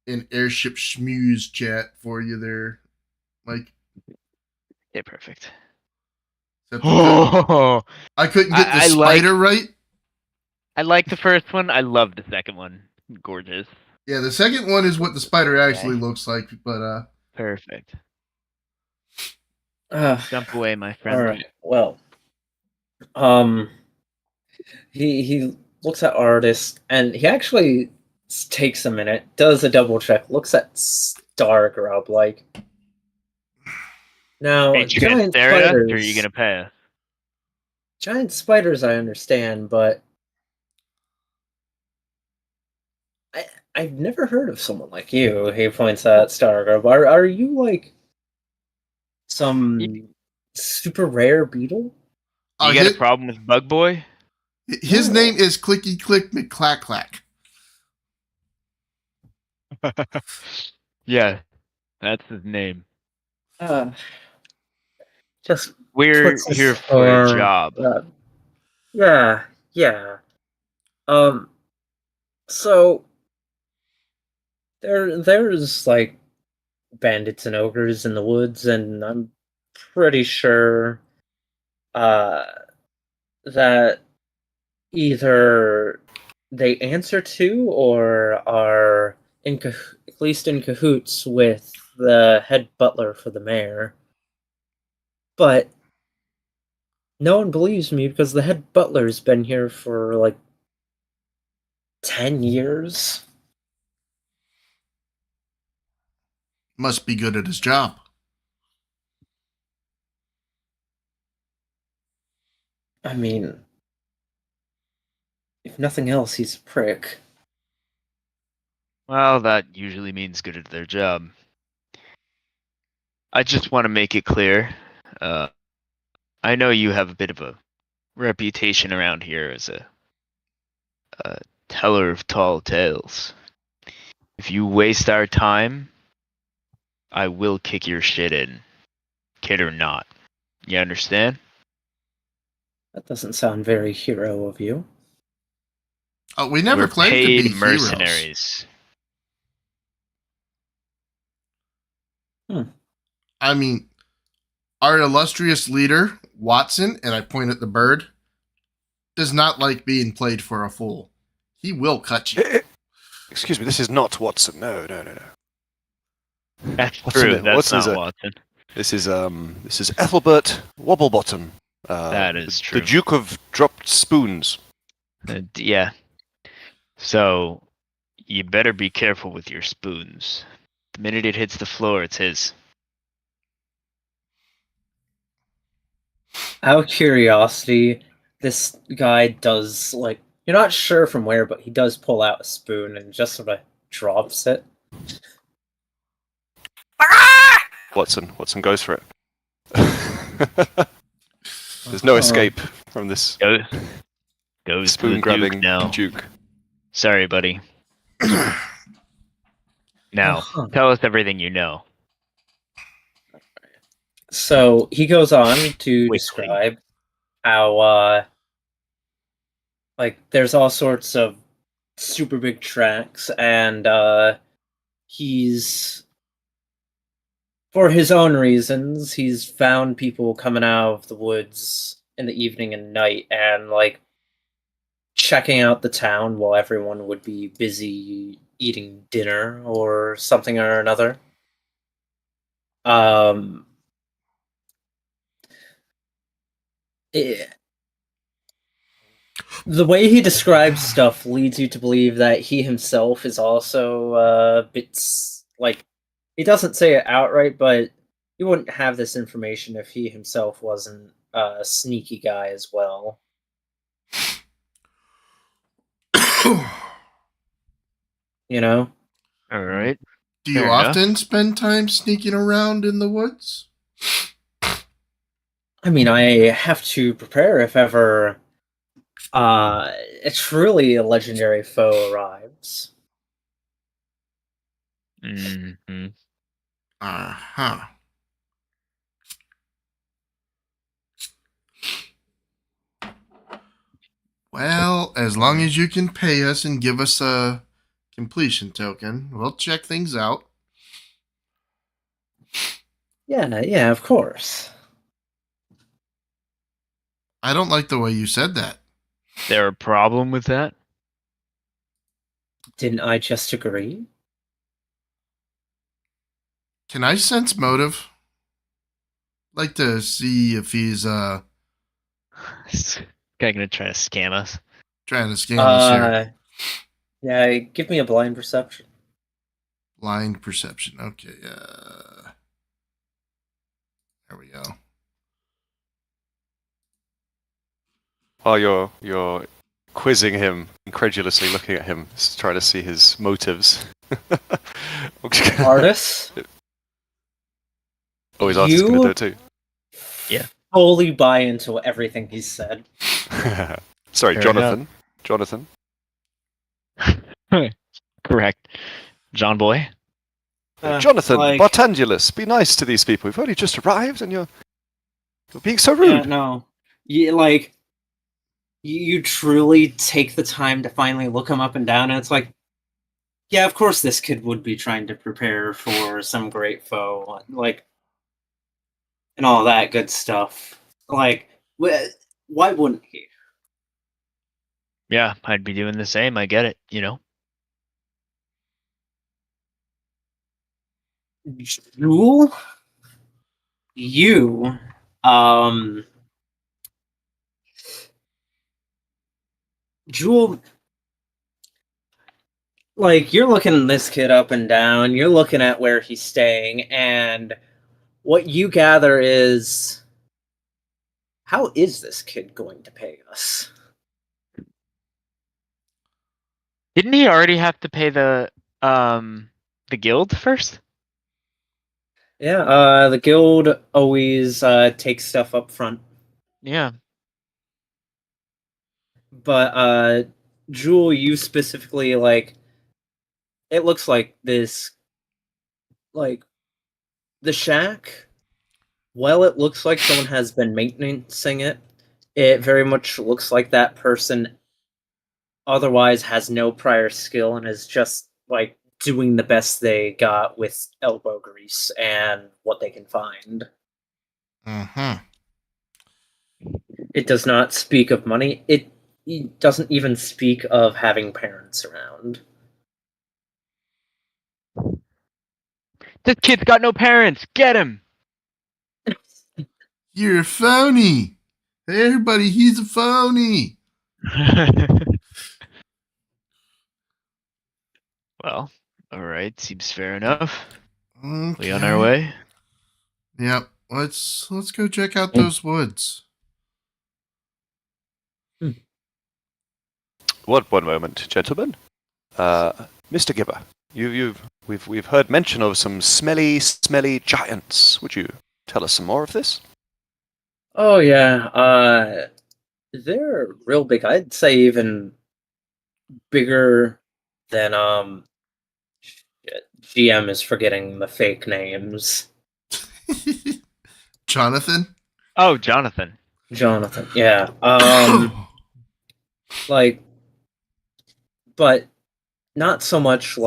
in Airship Schmooze chat for you there, Mike. Yeah, perfect. Except I Oh, couldn't get the I like- spider right. I like the first one. I love the second one. Gorgeous. Yeah, the second one is what the spider actually Okay. looks like, but Perfect. uh, Jump away, my friend. all right. Well, he looks at artist and he actually takes a minute, does a double check, looks at Stargrub like. Now, Ain't you gonna giant stare at us, or are spiders. you gonna pay us? Giant spiders, I understand, but I've never heard of someone like you. He points at Stargrub. Are you like some super rare beetle? You got a problem with Bug Boy? his No. name is Clicky Click McClack Clack. Yeah, that's his name. Just We're puts his here for a arm- job. Yeah. So there's like bandits and ogres in the woods, and I'm pretty sure that either they answer to or are at least in cahoots with the head butler for the mayor. But no one believes me because the head butler's been here for like 10 years. Must be good at his job. I mean, if nothing else, he's a prick. Well, that usually means good at their job. I just want to make it clear. I know you have a bit of a reputation around here as a teller of tall tales. If you waste our time, I will kick your shit in, kid or not. You understand? That doesn't sound very hero of you. We never We're claimed to paid be heroes. mercenaries. I mean, our illustrious leader, Watson, and I point at the bird, does not like being played for a fool. He will cut you. Excuse me, this is not Watson. No. That's What's true. in it? That's What's not in it? Watson. This is Ethelbert Wobblebottom. That is true. The Duke of Dropped Spoons. Yeah. So, you better be careful with your spoons. The minute it hits the floor, it's his. Out of curiosity, this guy does, like, you're not sure from where, but he does pull out a spoon and just sort of drops it. Watson goes for it. There's no escape from this Goes to spoon the grabbing Duke now. Duke. Sorry, buddy. Now, Uh-huh. tell us everything you know. So he goes on to Quickly. describe how, like, there's all sorts of super big tracks, and he's, for his own reasons, he's found people coming out of the woods in the evening and night and, like, checking out the town while everyone would be busy eating dinner or something or another. The way he describes stuff leads you to believe that he himself is also bits like He doesn't say it outright, but he wouldn't have this information if he himself wasn't a sneaky guy as well. You know? All right. Do you Fair enough. often spend time sneaking around in the woods? I mean, I have to prepare if ever a truly a legendary foe arrives. Mm-hmm. Uh-huh. Well, as long as you can pay us and give us a completion token, we'll check things out. Yeah, of course. I don't like the way you said that. There a problem with that? Didn't I just agree? Can I sense motive? Like to see if he's This guy gonna try to scam us. trying to scam us here. Yeah, give me a blind perception. Blind perception. Okay, there we go. While you're quizzing him, incredulously looking at him, trying to see his motives. Artis? Oh, his artist gonna You- do it too. Fully buy into everything he said. Sorry, Fair Jonathan. Jonathan. Correct. John Boy. Jonathan, like- Bartangulus, be nice to these people. We've only just arrived and you're being so Yeah, rude. no. You truly take the time to finally look him up and down, and it's like, yeah, of course this kid would be trying to prepare for some great foe, and all that good stuff. Why wouldn't he? Yeah, I'd be doing the same. I get it. You know. Jewel? You, Jewel, you're looking this kid up and down, you're looking at where he's staying, and what you gather is, how is this kid going to pay us? Didn't he already have to pay the guild first? Yeah, the guild always takes stuff up front. Yeah. But Jewel, you specifically it looks like this the shack, well, it looks like someone has been maintaining it. It very much looks like that person otherwise has no prior skill and is just doing the best they got with elbow grease and what they can find. Mm-hmm. It does not speak of money. It doesn't even speak of having parents around. This kid's got no parents. Get him. You're a phony. Hey, everybody, he's a phony. Well, all right. Seems fair enough. Okay. We on our way? Yep. Let's go check out those woods. One moment, gentlemen. Mr. Gibber, we've heard mention of some smelly giants. Would you tell us some more of this? Oh yeah, they're real big. I'd say even bigger than shit, GM is forgetting the fake names. Jonathan? Oh, Jonathan. Jonathan, yeah. But not so much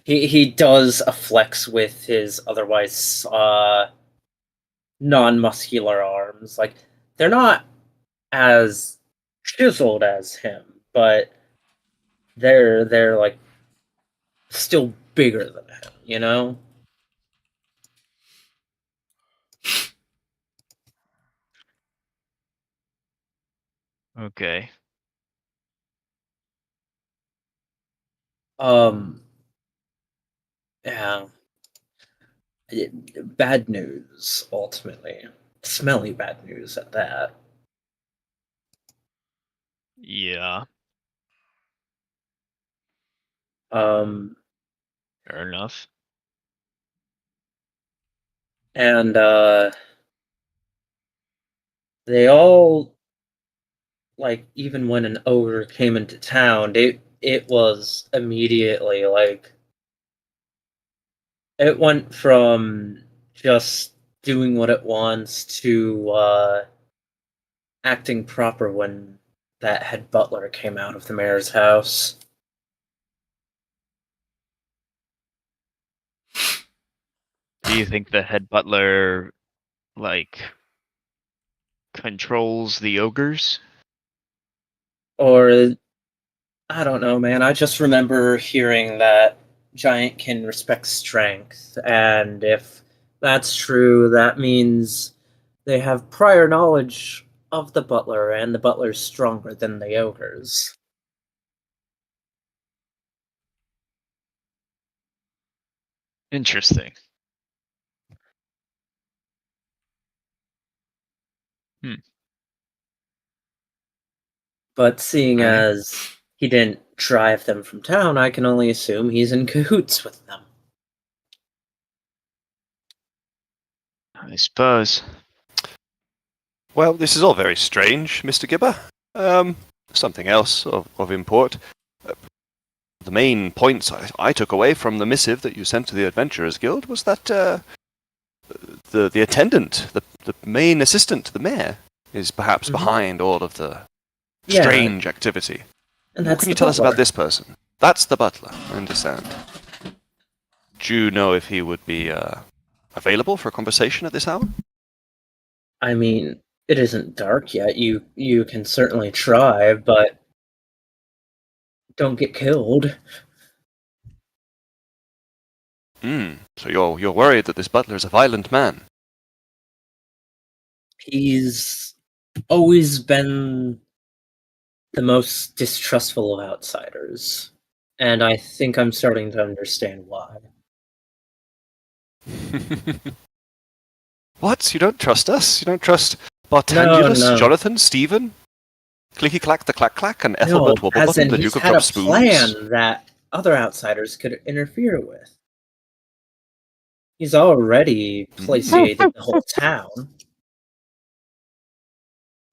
he does a flex with his otherwise non-muscular arms. They're not as chiseled as him, but they're still bigger than him, you know? Okay. Yeah. Bad news, ultimately. Smelly bad news at that. Yeah, Um, fair enough. and they all, like, even when an ogre came into town, it was immediately like it went from just doing what it wants to acting proper when that head butler came out of the mayor's house. Do you think the head butler, like, controls the ogres? Or I don't know, man. I just remember hearing that Giantkin respects strength, and if that's true, that means they have prior knowledge of the butler, and the butler's stronger than the ogres. Interesting. But seeing Alright. as he didn't drive them from town, I can only assume he's in cahoots with them. I suppose. Well, this is all very strange, Mr. Gibber. Something else of import. The main points I took away from the missive that you sent to the Adventurers Guild was that the attendant, the main assistant to the mayor, is perhaps Mhm. behind all of the Yeah. strange activity. And What that's can you the tell us about butler. this person? That's the butler, I understand. Do you know if he would be available for a conversation at this hour? I mean, it isn't dark yet. You can certainly try, but don't get killed. So you're worried that this butler is a violent man? He's always been the most distrustful of outsiders, and I think I'm starting to understand why. What? You don't trust us? You don't trust Bartangulus, No. Jonathan, Stephen, Clicky Clack the Clack Clack, and Ethelbert No, as Wobblebottom, in the he's Duke of had a Drop Spoons? plan that other outsiders could interfere with. He's already placated the whole town.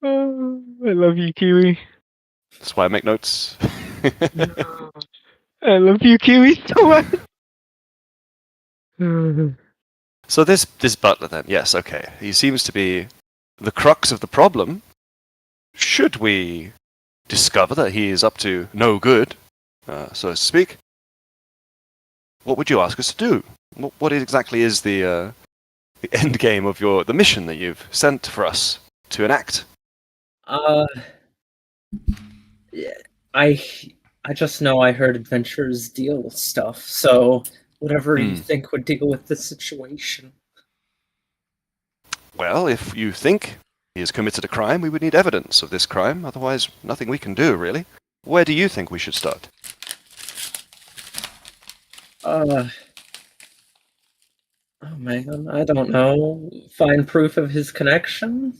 Oh, I love you, Kiwi. That's why I make notes. I love you, Kiwi, so much. So this butler then, yes, okay. He seems to be the crux of the problem. Should we discover that he is up to no good, so to speak, what would you ask us to do? What exactly is the end game of the mission that you've sent for us to enact? Yeah, I just know I heard adventurers deal with stuff, so whatever you think would deal with the situation. Well, if you think he has committed a crime, we would need evidence of this crime. Otherwise, nothing we can do, really. Where do you think we should start? Oh man, I don't know. Find proof of his connection?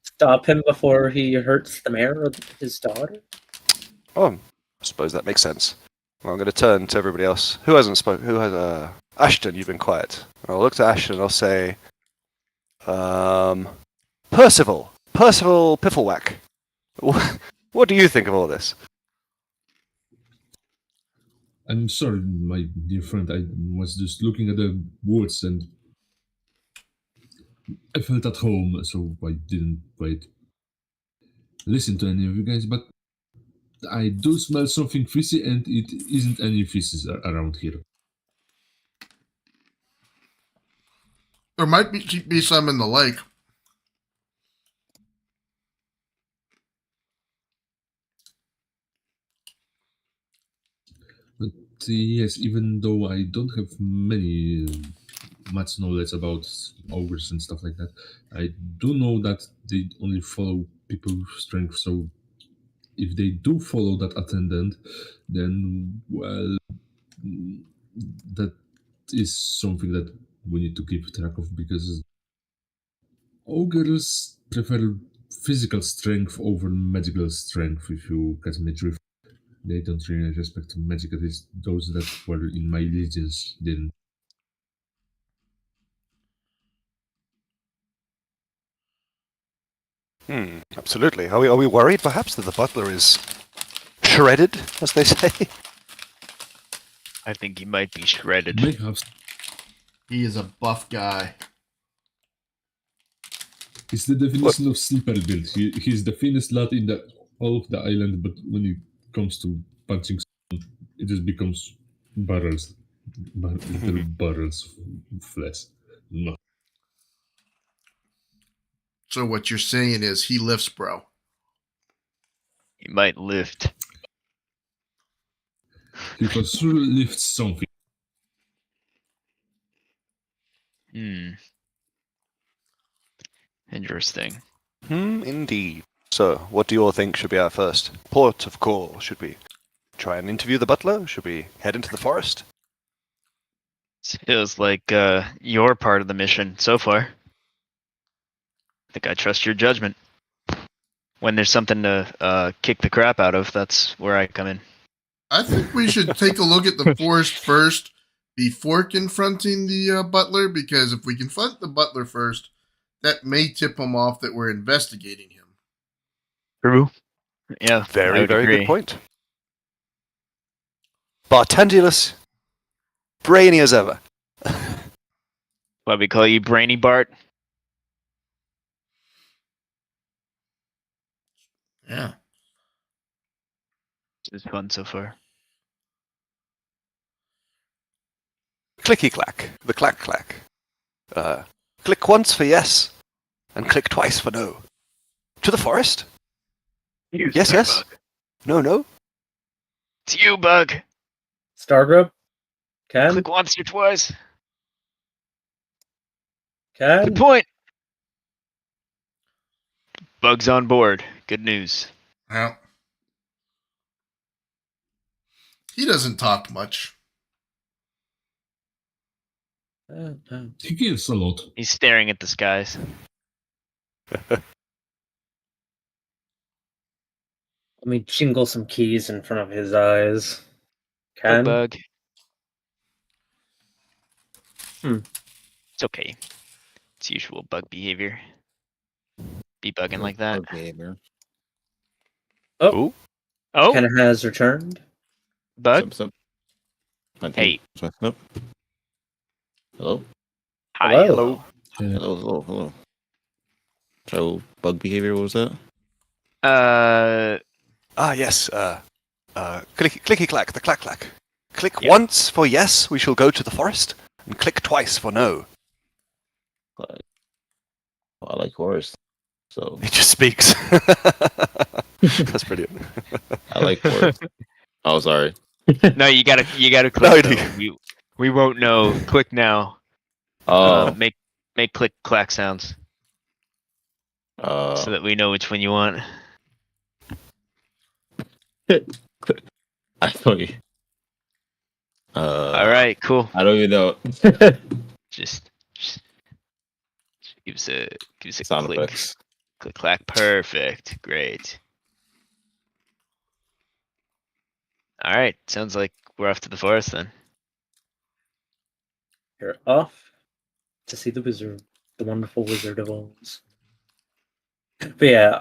Stop him before he hurts the mayor or his daughter? Oh, I suppose that makes sense. Well, I'm going to turn to everybody else. Who hasn't spoken? Who has? Ashton, you've been quiet. I'll look to Ashton and I'll say, Percival Pifflewack. What do you think of all this? I'm sorry, my dear friend. I was just looking at the woods and I felt at home, so I didn't quite listen to any of you guys. But I do smell something fishy, and it isn't any fishes around here. There might be some in the lake. But yes, even though I don't have much knowledge about ogres and stuff like that, I do know that they only follow people's strength. So if they do follow that attendant, then well, that is something that we need to keep track of because ogres prefer physical strength over magical strength. If you catch my drift, they don't really respect magic. At least those that were in my legions didn't. Absolutely. Are we worried perhaps that the butler is shredded, as they say? I think he might be shredded. Mayhaps He is a buff guy. it's the definition of sleeper build. He's the thinnest lad in all of the island, but when it comes to punching, it just becomes barrels, little barrels of flesh. No. So what you're saying is he lifts, bro. He might lift. He for sure lifts something. Interesting. Indeed. So, what do you all think should be our first port of call? Should we try and interview the butler? Should we head into the forest? Feels like your part of the mission so far. I think I trust your judgment. When there's something to kick the crap out of, that's where I come in. I think we should take a look at the forest first before confronting the butler, because if we confront the butler first, that may tip him off that we're investigating him. True. Yeah. I Very, would very agree. good point. Bartendulus, brainy as ever. Why we call you Brainy Bart? Yeah. This is fun so far. Clicky clack, the clack clack. Click once for yes, and click twice for no. To the forest? Yes, yes. Bug. No. It's you, Bug. Stargrub? Ken? Click once or twice. Ken? Good point. Bug's on board. Good news. Well, he doesn't talk much. He gives a lot. He's staring at the skies. Let me jingle some keys in front of his eyes. Go, Ken? Bug. It's okay. It's usual bug behavior. Be bugging like that. Bug behavior. Oh, Ken has returned. Bug. Sup, sup. Hey. Sup. Hello? Hi. Hello. Hello. So, bug behavior, what was that? Yes. Clicky clack, the clack clack. Click Yeah. once for yes, we shall go to the forest, and click twice for no. Well, I like horse. So, It just speaks. That's brilliant. I like horse. Oh, sorry. No, you gotta No, click. dude. though. We won't know. Click now. Oh, Make click clack sounds so that we know which one you want. I thought you. All right, cool. I don't even know. Just give us a Sound click. effects. Click clack. Perfect. Great. All right. Sounds like we're off to the forest then. You're off to see the wizard, the wonderful Wizard of Oz. But yeah,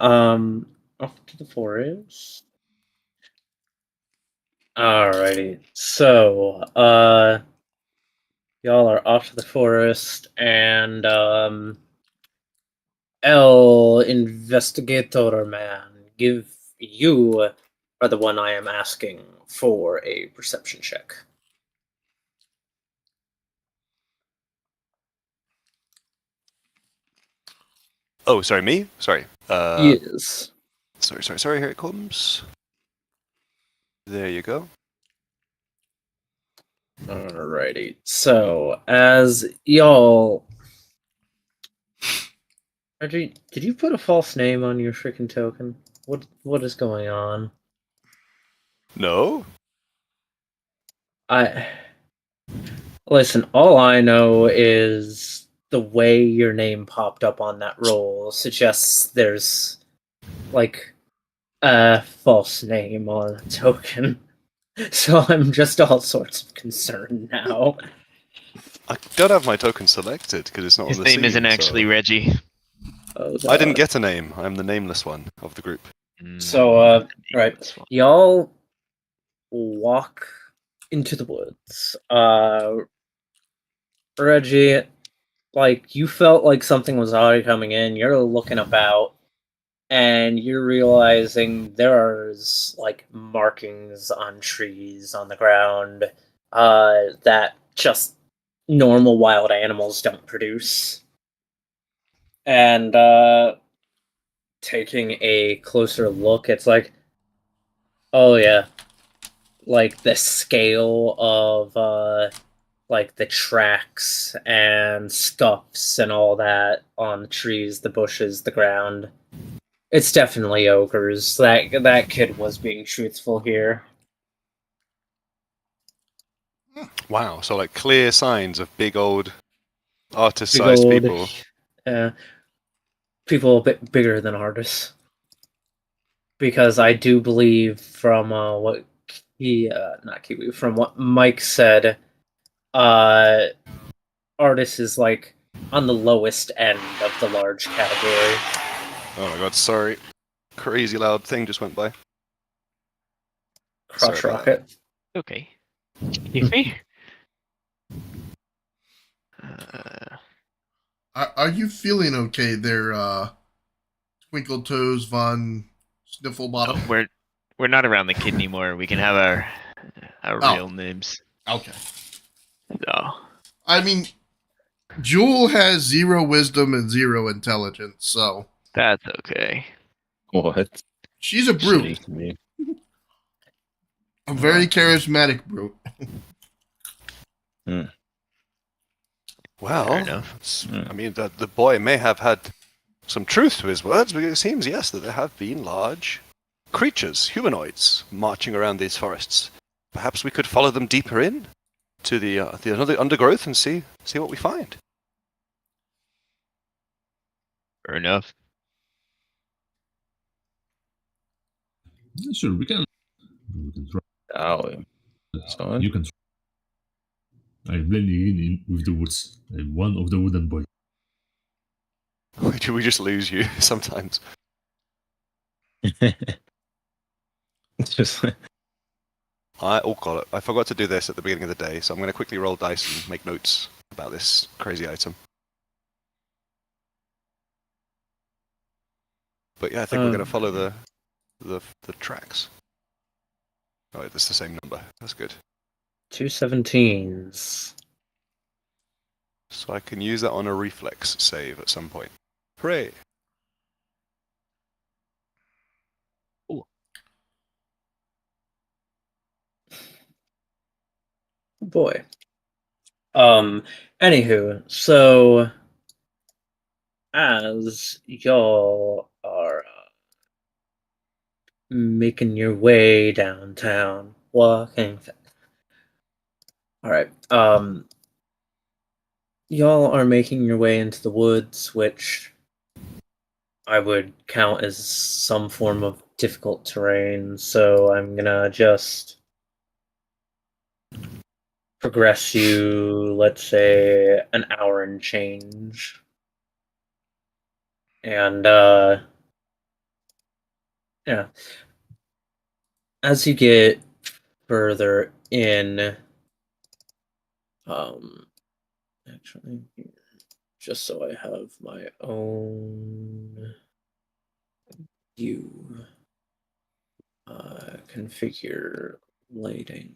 off to the forest. Alrighty, so y'all are off to the forest, and El Investigator Man, you are the one I am asking for a perception check. Oh, sorry, me? Sorry. Yes. Sorry, here it comes. There you go. Alrighty. So, as y'all... Reggie, did you put a false name on your freaking token? What is going on? No? I listen. All I know is the way your name popped up on that roll suggests there's like a false name on a token. So I'm just all sorts of concerned now. I don't have my token selected because it's not His on the name scene. isn't actually so... Reggie. Oh, I didn't God. get a name. I'm the nameless one of the group. So, right, That's fine. y'all walk into the woods. Reggie, like, you felt like something was already coming in. You're looking about, and you're realizing there's, like, markings on trees on the ground that just normal wild animals don't produce. And, taking a closer look, it's like, oh yeah, like the scale of like the tracks and scuffs and all that on the trees, the bushes, the ground. It's definitely ogres. That kid was being truthful here. Wow, so like clear signs of big old Big artist-sized old, people. people a bit bigger than artists. Because I do believe from what not Kiwi, from what Mike said, artist is like on the lowest end of the large category. Oh my god, sorry. Crazy loud thing just went by. Sorry Crotch about that. rocket. Okay. You me? Uh, Are you feeling okay there, Twinkle Toes Von Snifflebottom? we're not around the kid anymore. We can have our Oh. real names. Okay. No. I mean, Jewel has 0 wisdom and 0 intelligence, so That's okay. What? she's a brute. Shitty to me. A very charismatic brute. Well, Fair enough. I mean, the boy may have had some truth to his words, but it seems, yes, that there have been large creatures, humanoids, marching around these forests. Perhaps we could follow them deeper in to the another undergrowth and see what we find. Fair enough. Sure, we can try. Oh, so You can try. I'm blending in with the woods. I'm one of the wooden boys. We just lose you sometimes. it's just Oh god, I forgot to do this at the beginning of the day, so I'm going to quickly roll dice and make notes about this crazy item. But yeah, I think we're going to follow the tracks. Oh, that's the same number. That's good. 2 17s. So I can use that on a reflex save at some point. Hooray! Boy. Anywho, so as y'all are making your way downtown, walking. All right. Y'all are making your way into the woods, which I would count as some form of difficult terrain. So I'm gonna just progress you, let's say, an hour and change. And yeah. As you get further in, actually, just so I have my own view, configure lighting.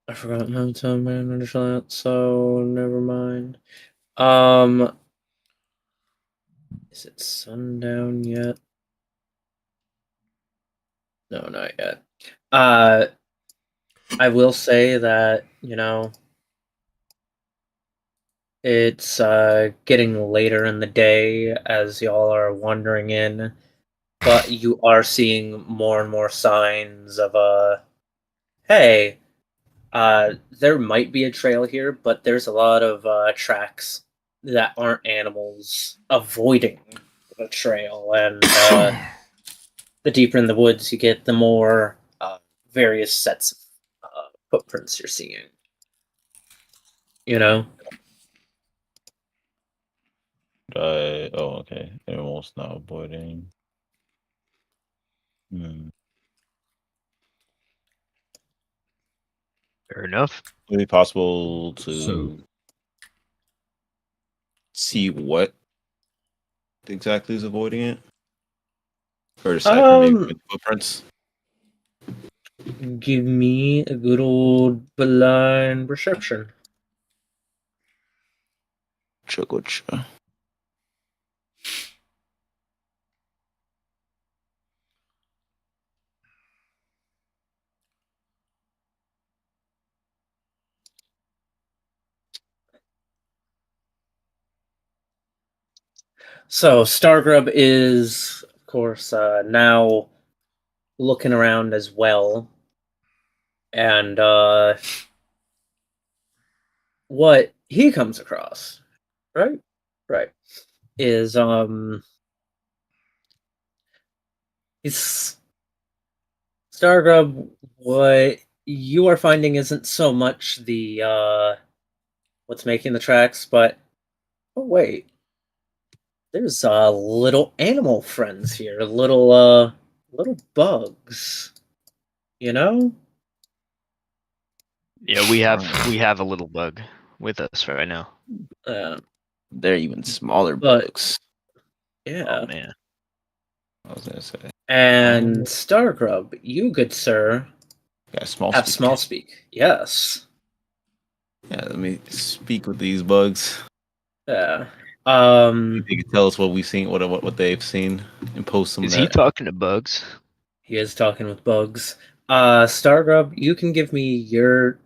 I forgot how to manage that, so never mind. Is it sundown yet? No, not yet. I will say that, It's getting later in the day as y'all are wandering in, but you are seeing more and more signs of hey, there might be a trail here, but there's a lot of tracks that aren't animals avoiding the trail, and the deeper in the woods you get, the more various sets of footprints you're seeing. You know? Oh, okay. Animals not avoiding. Fair enough. Would it be possible to So- see what exactly is avoiding it? Or decipher maybe with footprints? Give me a good old blind perception. Chococha. So Stargrub is, of course, now looking around as well, and what he comes across, right, is it's Stargrub. What you are finding isn't so much the what's making the tracks, but oh wait, there's little animal friends here, little bugs, you know? Yeah, we have a little bug with us right now. They're even smaller But- bugs. Yeah. Oh man. I was gonna say. And Stargrub, you good sir, Yeah, small have speak. small speak. Yes. Yeah, let me speak with these bugs. Yeah. They can tell us what we've seen, what they've seen, and post some Is of he that. talking to bugs? He is talking with bugs. Stargrub, you can give me your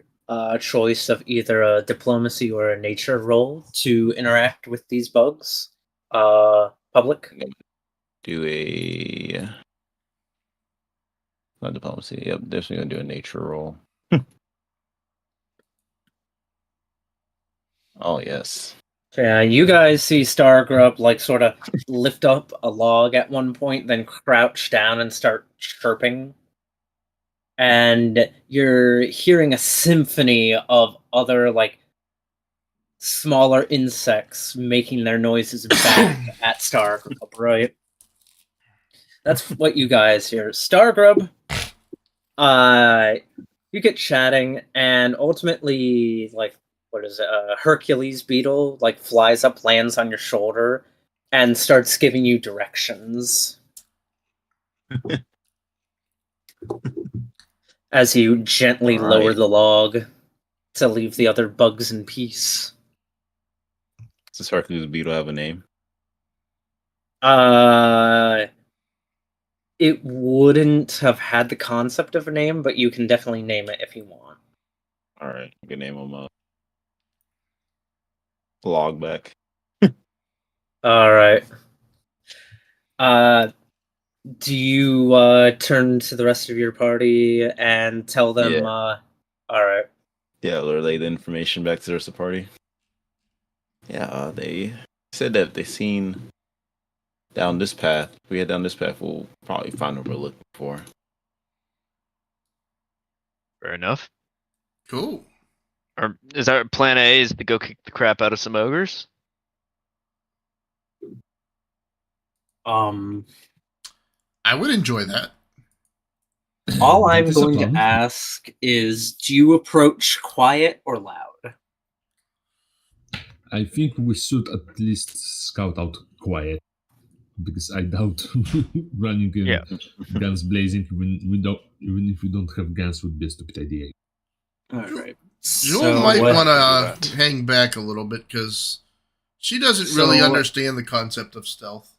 choice of either a diplomacy or a nature roll to interact with these bugs. Public. Do a not diplomacy. Yep, definitely gonna do a nature roll. Oh yes. So, yeah, you guys see Stargrub like sort of lift up a log at one point, then crouch down and start chirping. And you're hearing a symphony of other like smaller insects making their noises back at Stargrub, right? That's what you guys hear. Stargrub, you get chatting, and ultimately, like, what is it? Hercules beetle like flies up, lands on your shoulder, and starts giving you directions. As you gently All lower right. the log to leave the other bugs in peace. Does Hercules beetle have a name? It wouldn't have had the concept of a name, but you can definitely name it if you want. All right, you can name him log back. All right. Do you turn to the rest of your party and tell them? Yeah. All right. Yeah, relay the information back to the rest of the party. Yeah, they said that they seen down this path. If we head down this path, we'll probably find what we're looking for. Fair enough. Cool. Or is our plan A is to go kick the crap out of some ogres? I would enjoy that. All That I'm is a going to plan. ask is, do you approach quiet or loud? I think we should at least scout out quiet, because I doubt running in Yeah. guns blazing, even if we don't have guns, would be a stupid idea. All right. Jewel might what- want that. to hang back a little bit because she doesn't really So- understand the concept of stealth.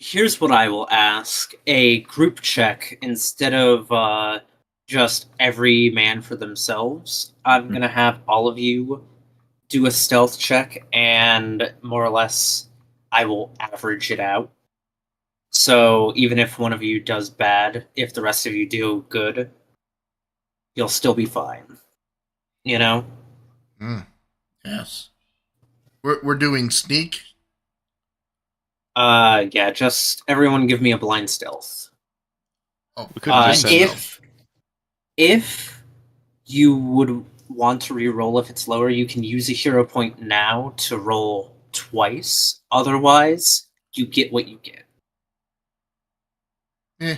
Here's what I will ask: a group check instead of just every man for themselves. I'm gonna have all of you do a stealth check, and more or less, I will average it out. So even if one of you does bad, if the rest of you do good, you'll still be fine. You know? Yes. We're doing sneak. Yeah, just everyone give me a blind stealth. Oh, We couldn't just send if you would want to re-roll if it's lower, you can use a hero point now to roll twice. Otherwise, you get what you get. Eh.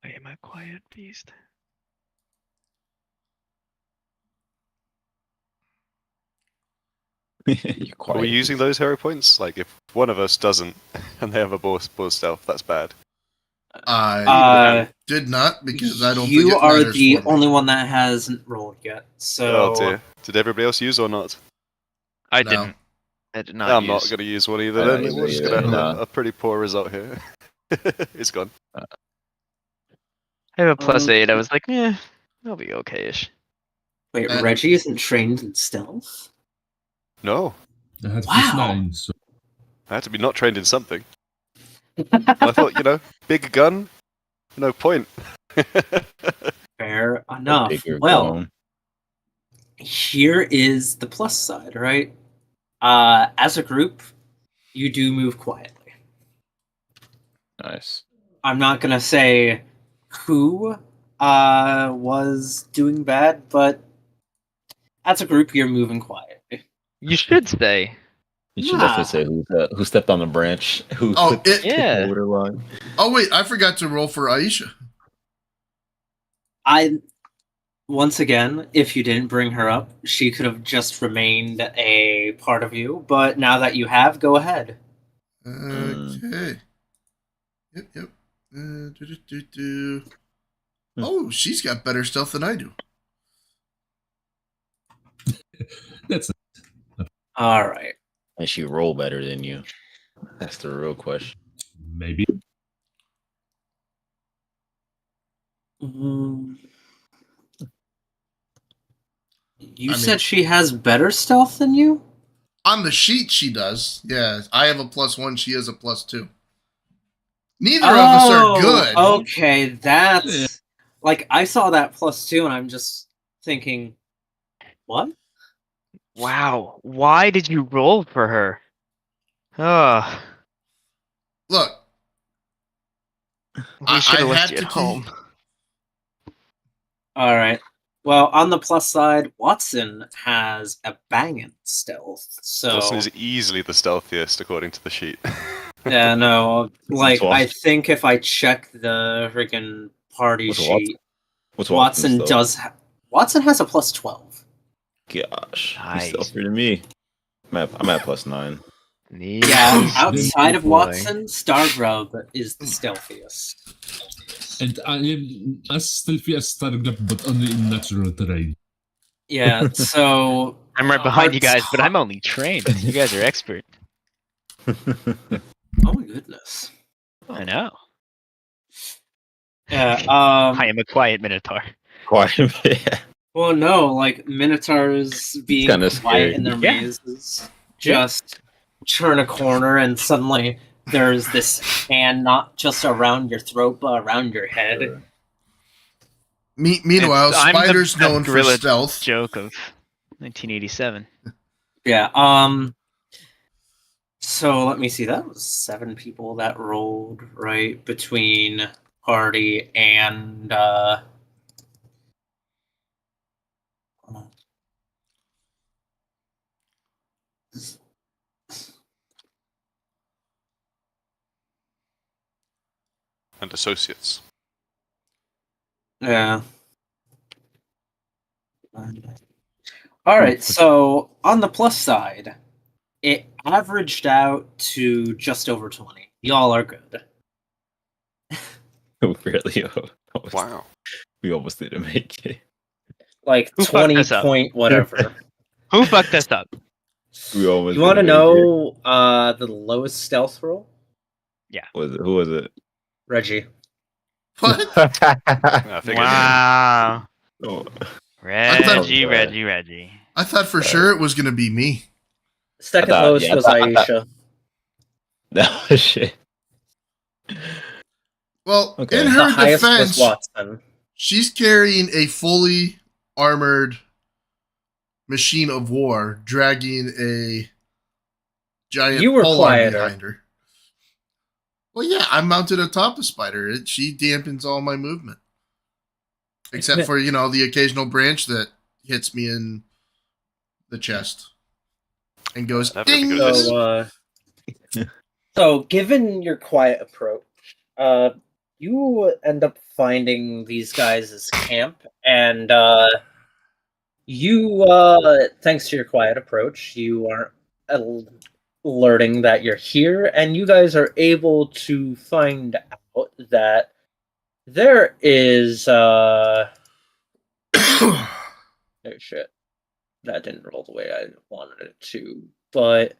I am a quiet beast. You're quiet. Are we using those hero points? Like, if one of us doesn't, and they have a boar stealth, that's bad. I did not because I don't think You it are matters the for me. only one that hasn't rolled yet. So Oh dear. Did everybody else use or not? I No. didn't. I did not. I'm not use. going to use one either I then. don't We're just either, going to yeah. have a pretty poor result here. It's gone. I have a plus Um, 8. I was like, I'll be okay-ish. wait, Uh, Reggie isn't trained in stealth? No. I had Wow. +9, so I had to be not trained in something. I thought, big gun, no point. Fair enough. Bigger Well, bone. here is the plus side, right? As a group, you do move quietly. Nice. I'm not gonna say who was doing bad, but as a group, you're moving quietly. You should say. You should Nah. definitely say who stepped on the branch. Who Oh, clipped the Yeah. borderline. Oh wait, I forgot to roll for Aisha. Once again, if you didn't bring her up, she could have just remained a part of you. But now that you have, go ahead. Okay. Yep. Oh, she's got better stealth than I do. that's All right. And she roll better than you. That's the real question. maybe. You I said mean- she has better stealth than you? On the sheet, she does. Yeah, I have a +1. She has a +2. Neither of us are good. Okay, that's Yeah. like I saw that +2 and I'm just thinking, what? Wow. Why did you roll for her? Oh, Look, we should have I left had you to at home. All right. Well, on the plus side, Watson has a banging stealth. So Watson is easily the stealthiest according to the sheet. yeah, no, like Watson. I think if I check the freaking party What's Watson? sheet, What's Watson Watson's does. Watson has a +12. Gosh, Nice. he's stealthier than me. I'm at +9. Yeah, Nice. outside of Boy. Watson, Stargrub is the stealthiest. And I am as stealthy as Stargrub, but only in natural terrain. Yeah, so I'm right behind you Hearts- guys, but I'm only trained. You guys are expert. oh my goodness. I know. Yeah. I am a quiet minotaur. Quiet. Yeah. Well, no, like Minotaurs being kinda quiet scary. in their Yeah. mazes, just turn a corner and suddenly there's this hand not just around your throat but around your head. Meanwhile, I'm the Spider's best known for gorilla stealth. Joke of 1987. Yeah. So let me see. That was 7 people that rolled right between party and And associates. yeah. All right. So on the plus side, it averaged out to just over 20. Y'all are good. Really? Wow. We almost didn't make it. Like Who fucked 20 us up? point whatever. Who fucked us up? We almost. You want to didn't make know the lowest stealth roll? it. Who was it? Reggie. What? I figured. Wow. Oh. Reggie. I thought for sure it was going to be me. Second I thought- lowest yeah, I was thought- I thought- Aisha. No shit. Well, Okay. in The her highest was defense, Watson. she's carrying a fully armored machine of war, dragging a giant You were polearm quieter. behind her. Well, yeah, I'm mounted atop the spider. She dampens all my movement, except for the occasional branch that hits me in the chest and goes Never gonna be ding. good at this. So, given your quiet approach, you end up finding these guys' camp, and you, thanks to your quiet approach, you are alerting that you're here, and you guys are able to find out that there is, oh shit, that didn't roll the way I wanted it to, but,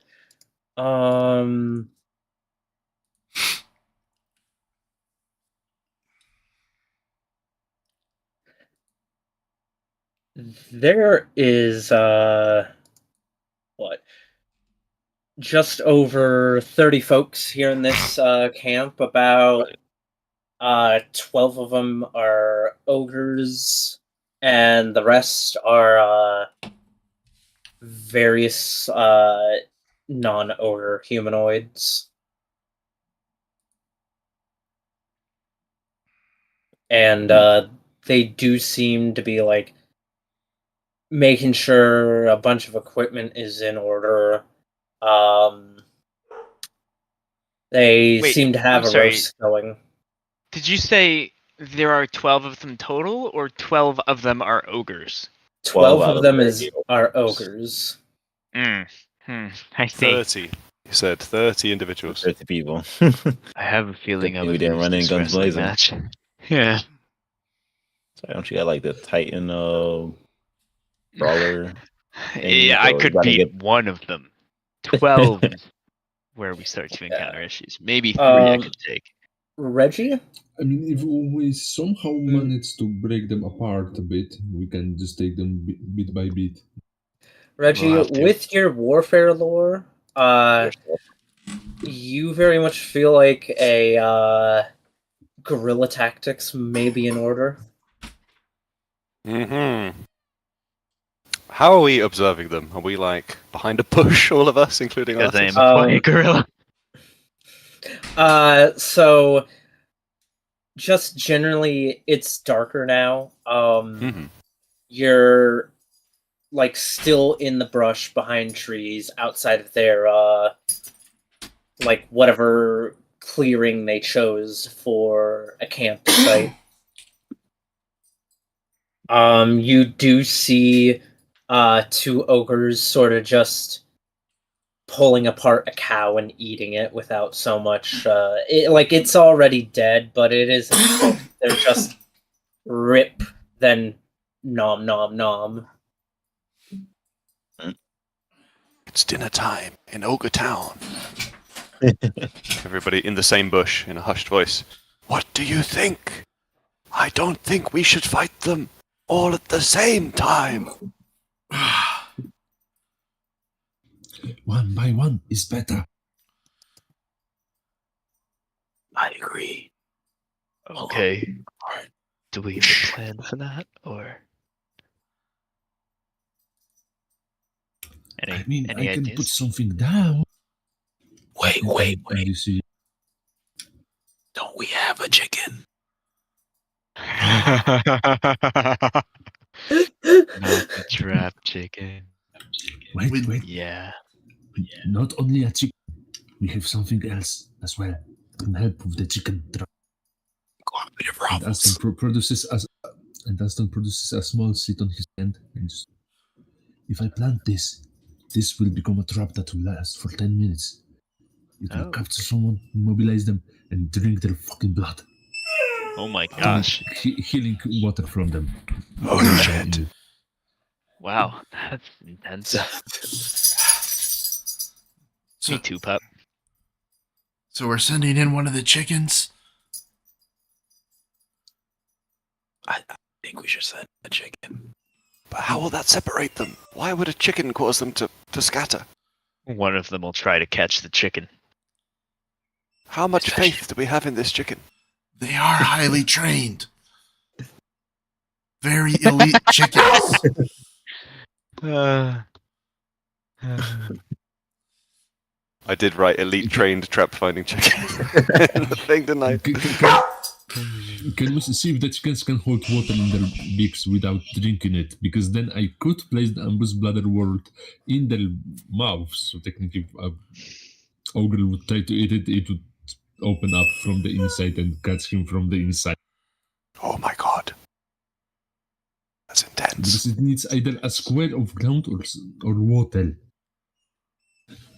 there is what? Just over 30 folks here in this camp. About 12 of them are ogres, and the rest are various non-ogre humanoids. And they do seem to be like making sure a bunch of equipment is in order. They Wait, seem to have I'm a sorry. roast going. Did you say there are 12 of them total, or 12 of them are ogres? 12 out of of them 30 are ogres. I see. 30. You said 30 individuals. 50 people. I have a feeling Good I thing would we didn't lose run in this guns wrestling blazing. match. Yeah. So don't you got like the Titan brawler? Yeah, I so could you gotta beat get- one of them. 12 where we start to Yeah. encounter issues. Maybe 3 I Um, could take. Reggie? I mean, if we somehow manage to break them apart a bit, we can just take them bit by bit. Reggie, We'll have to. with your warfare lore, you very much feel like a guerrilla tactics may be in order. Mm-hmm. How are we observing them? Are we like behind a bush, all of us, including Because I us? am a quiet gorilla. So just generally it's darker now. Mhm. You're like still in the brush behind trees outside of their like whatever clearing they chose for a campsite. You do see 2 ogres sort of just pulling apart a cow and eating it without so much it's already dead, but it isn't cooked. They're just rip then nom nom nom. It's dinner time in Ogre Town. Everybody in the same bush in a hushed voice. What do you think? I don't think we should fight them all at the same time. One by one is better. I agree. Okay. Do we have a plan for that, or any? I mean, any I can ideas? put something down. Wait. And you see, Don't we have a chicken? Not the trap chicken. wait. Yeah. Not only a chicken, we have something else as well. Can help with the chicken trap. And Aston produces a small seed on his hand. And just, if I plant this will become a trap that will last for 10 minutes. It will Oh. capture someone, immobilize them, and drink their fucking blood. Oh my gosh. Healing water from them. Oh shit. Wow, that's intense. Me too, pup. So we're sending in one of the chickens. I think we should send a chicken. But how will that separate them? Why would a chicken cause them to scatter? One of them will try to catch the chicken. How much faith do we have in this chicken? They are highly trained. Very elite chickens. I did write elite trained trap finding chicken in the thing tonight. Can we see if the chickens can hold water in their beaks without drinking it? Because then I could place the ambush bladder word in their mouths. So technically, if ogre would try to eat it, it would open up from the inside and catch him from the inside. Oh my god. That's intense. Because it needs either a square of ground or water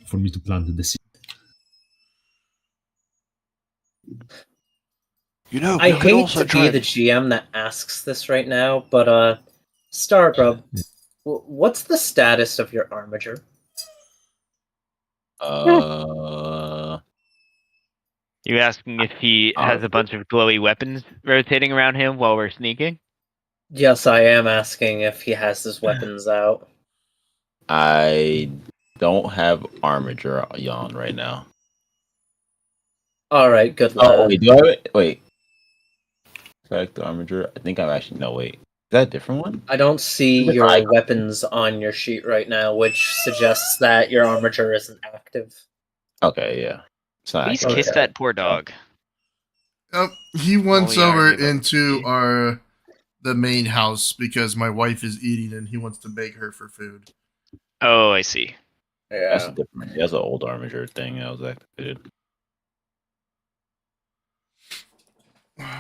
for me to plant the seed. You know, I we could hate also to be try. the GM that asks this right now, but Stargrub, what's the status of your armature? You asking if he has a bunch of glowy weapons rotating around him while we're sneaking? Yes, I am asking if he has his weapons out. I don't have armature on right now. All right, good luck. Oh wait, do I have it? Wait. Select the armature. I think I'm actually no wait. Is that a different one? I don't see Is it your icon? weapons on your sheet right now, which suggests that your armature isn't active. Okay, yeah. It's not Please actually- kiss that poor dog. He wants we are over able to into see. the main house because my wife is eating and he wants to beg her for food. Oh, I see. That's Yeah. a different. That's an old armature thing that was activated.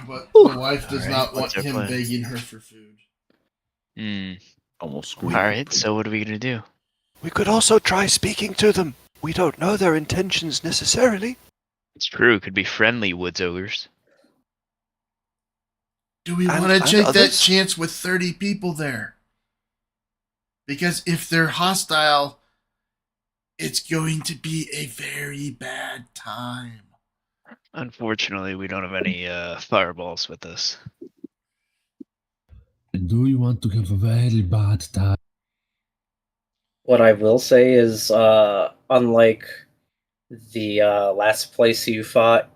But the wife does Alright, not want what's our him plan? begging her for food. Almost All squeaked. right. So what are we gonna do? We could also try speaking to them. We don't know their intentions necessarily. It's true. Could be friendly woods ogres. Do we And- want to and take that others? chance with 30 people there? Because if they're hostile, it's going to be a very bad time. Unfortunately, we don't have any fireballs with us. Do you want to have a very bad time? What I will say is, unlike the last place you fought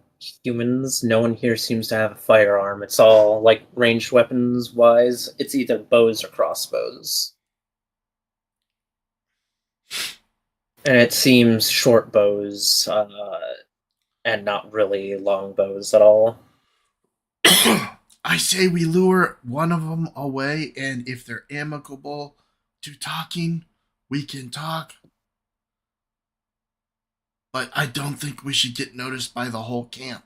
humans, no one here seems to have a firearm. It's all, like, ranged weapons wise, it's either bows or crossbows. And it seems short bows, and not really long bows at all. I say we lure one of them away, and if they're amicable to talking, we can talk. But I don't think we should get noticed by the whole camp.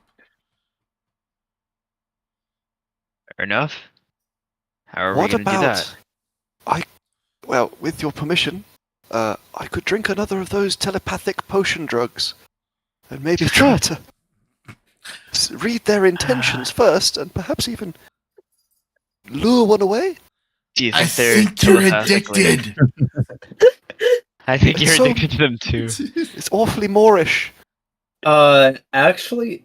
Fair enough. How are What we gonna do that? Well, with your permission, I could drink another of those telepathic potion drugs. And maybe try to read their intentions first, and perhaps even lure one away? Do you I think they're think you're telepathically- addicted. I think It's you're so- addicted to them too. It's awfully Moorish. Actually,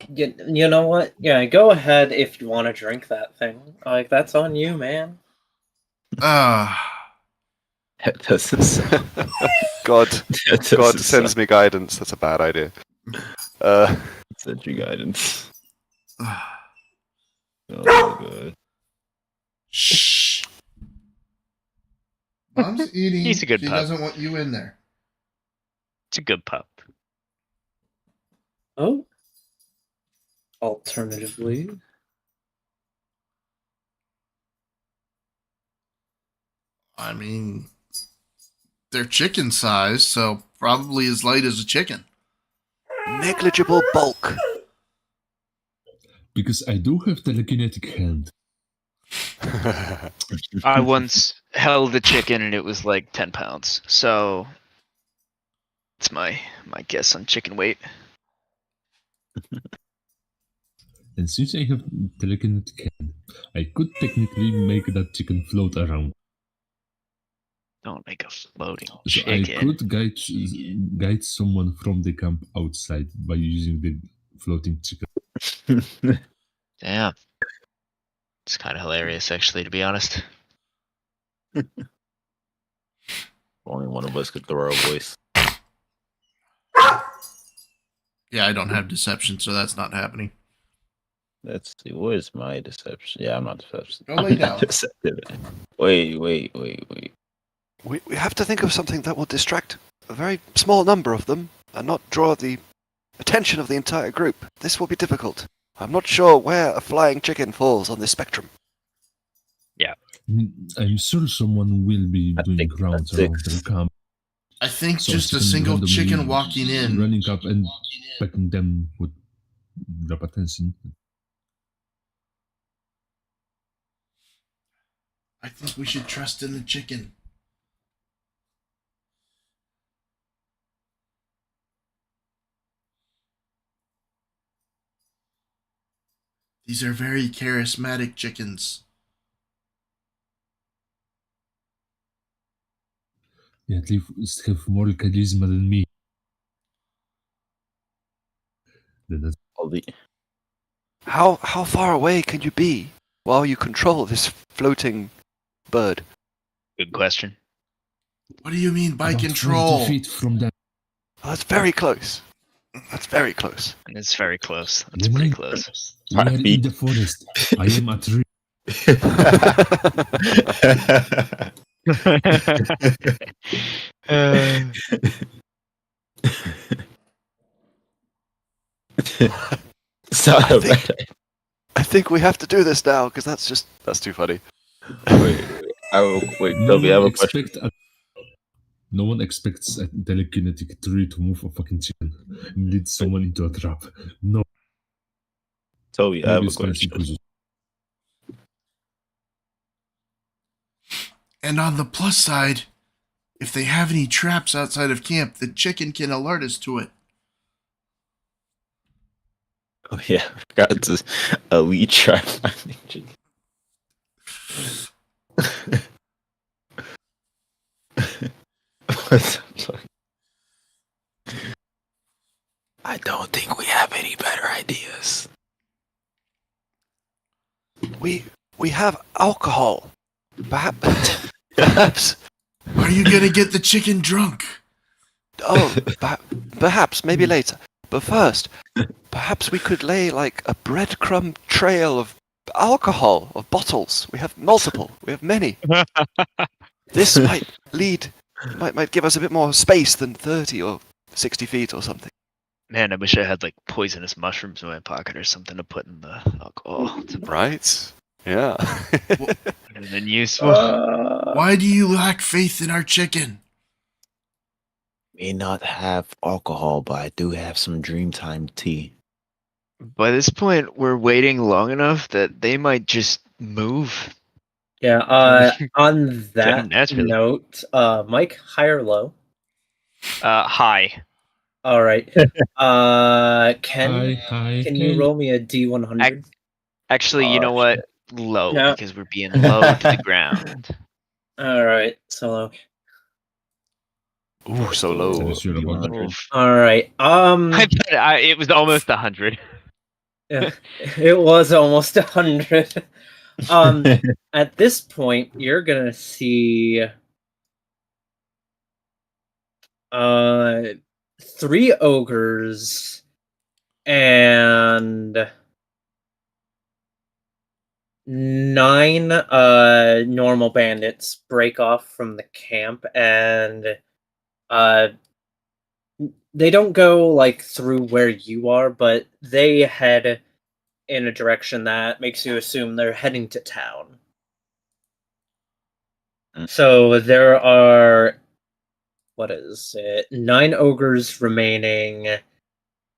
you know what? Yeah, go ahead if you want to drink that thing. Like, that's on you, man. That doesn't sound. God, That doesn't God sends sound- me guidance. That's a bad idea. Send you guidance. Ah. Oh good. Shh. Mom's eating. He's a good she pup. doesn't want you in there. It's a good pup. Oh. Alternatively, I mean, they're chicken sized, so probably as light as a chicken. Negligible bulk. Because I do have telekinetic hand. I once held a chicken and it was like 10 pounds. So it's my guess on chicken weight. And since I have telekinetic hand, I could technically make that chicken float around. Don't make a floating So chicken. I could guide someone from the camp outside by using the floating chicken. Damn. It's kind of hilarious, actually, to be honest. Only one of us could throw our voice. Yeah, I don't have deception, so that's not happening. Let's see. What is my deception? Yeah, I'm not deception. Go lay down. Deceptive. Wait. We have to think of something that will distract a very small number of them and not draw the attention of the entire group. This will be difficult. I'm not sure where a flying chicken falls on this spectrum. I'm sure someone will be I doing think rounds that's around six. their camp. I think So just a it's single randomly chicken walking in. running up and pecking them would grab attention. I think we should trust in the chicken. These are very charismatic chickens. Yeah, at least have more charisma than me. Then that's All the How far away can you be while you control this floating bird? Good question. What do you mean by about control? 20 feet from them. Oh, that's very close. That's very close. And it's very close. That's You pretty mean- close. We are 5 in feet. the forest. I am a tree. It's not I a think- bad I think we have to do this now because that's too funny. Wait, Toby, I have a question. No one expects a telekinetic tree to move a fucking chicken and lead someone into a trap. No. Toby, I have a Nobody's fancy question. quizzes. And on the plus side, if they have any traps outside of camp, the chicken can alert us to it. Oh yeah, I forgot it's a elite trap finding chicken. What's up, sorry? I don't think we have any better ideas. We have alcohol. Perhaps. Are you gonna get the chicken drunk? Oh, perhaps maybe later. But first, perhaps we could lay like a breadcrumb trail of alcohol, of bottles. We have multiple. We have many. This might give us a bit more space than 30 or 60 feet or something. Man, I wish I had like poisonous mushrooms in my pocket or something to put in the alcohol. To Right? Yeah. would have been useful. Why do you lack faith in our chicken? May not have alcohol, but I do have some Dreamtime tea. By this point, we're waiting long enough that they might just move. Yeah, on that naturally. note, Mike, high or low? High. All right. Ken, Hi, can Ken. you roll me a D100? Actually, you Oh, know what? Low, No. because we're being low to the ground. All right, so low. Ooh, so low. Tell us you're about Oof. All right. It was almost 100. Yeah, it was almost 100. At this point, you're gonna see 3 ogres and 9 normal bandits break off from the camp, and they don't go like through where you are, but they head in a direction that makes you assume they're heading to town. So there are, what is it, 9 ogres remaining,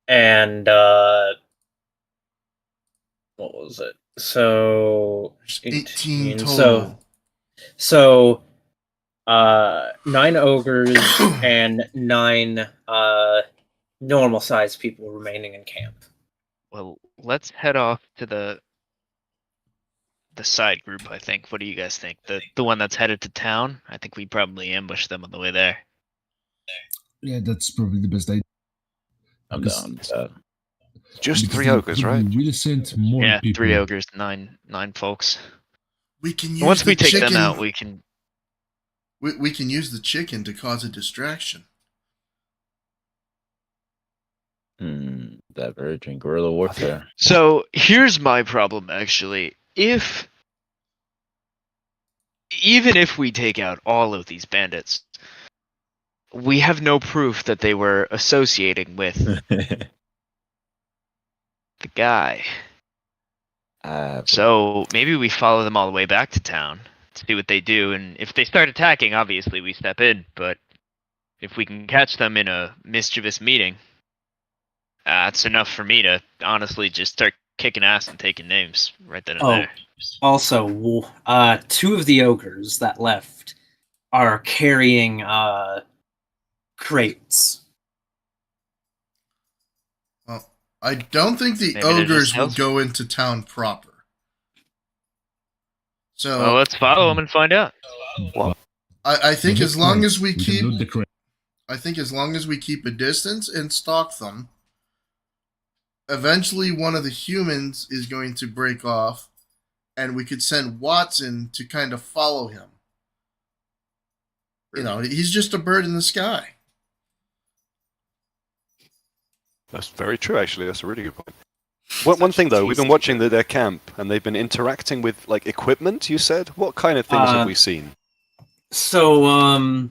and what was it? So 18 So total. so 9 ogres and 9 normal sized people remaining in camp. Well, let's head off to the side group, I think. What do you guys think? The one that's headed to town? I think we probably ambush them on the way there. Yeah, that's probably the best idea. I'm Because down with that. Just Because 3 they ogres, right? probably will send more Yeah, people. 3 ogres, nine folks. We can use Once the we take chicken. them out, we can. We can use the chicken to cause a distraction. Diverging guerrilla warfare. So here's my problem, actually. Even if we take out all of these bandits, we have no proof that they were associating with the guy. So maybe we follow them all the way back to town to see what they do, and if they start attacking, obviously we step in, but if we can catch them in a mischievous meeting, that's enough for me to honestly just start kicking ass and taking names right then and Oh, there. also, 2 of the ogres that left are carrying crates. Well, I don't think the Maybe they're just ogres will salesmen. go into town proper. So Well, let's follow them and find out. I think as long as we can keep, loot the crate. I think as long as we keep a distance and stalk them, eventually one of the humans is going to break off, and we could send Watson to kind of follow him. You know, he's just a bird in the sky. That's very true, actually. That's a really good point. One thing, though, we've been watching their camp, and they've been interacting with, like, equipment, you said? What kind of things have we seen? So,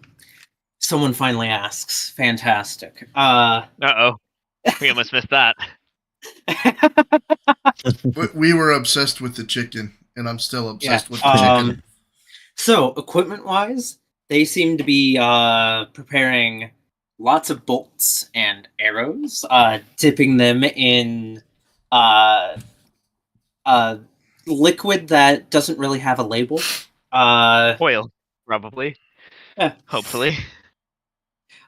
someone finally asks. Fantastic. Uh-oh. We almost missed that. We were obsessed with the chicken, and I'm still obsessed with the chicken. So, equipment-wise, they seem to be preparing lots of bolts and arrows, dipping them in liquid that doesn't really have a label. Oil, probably. Yeah. Hopefully.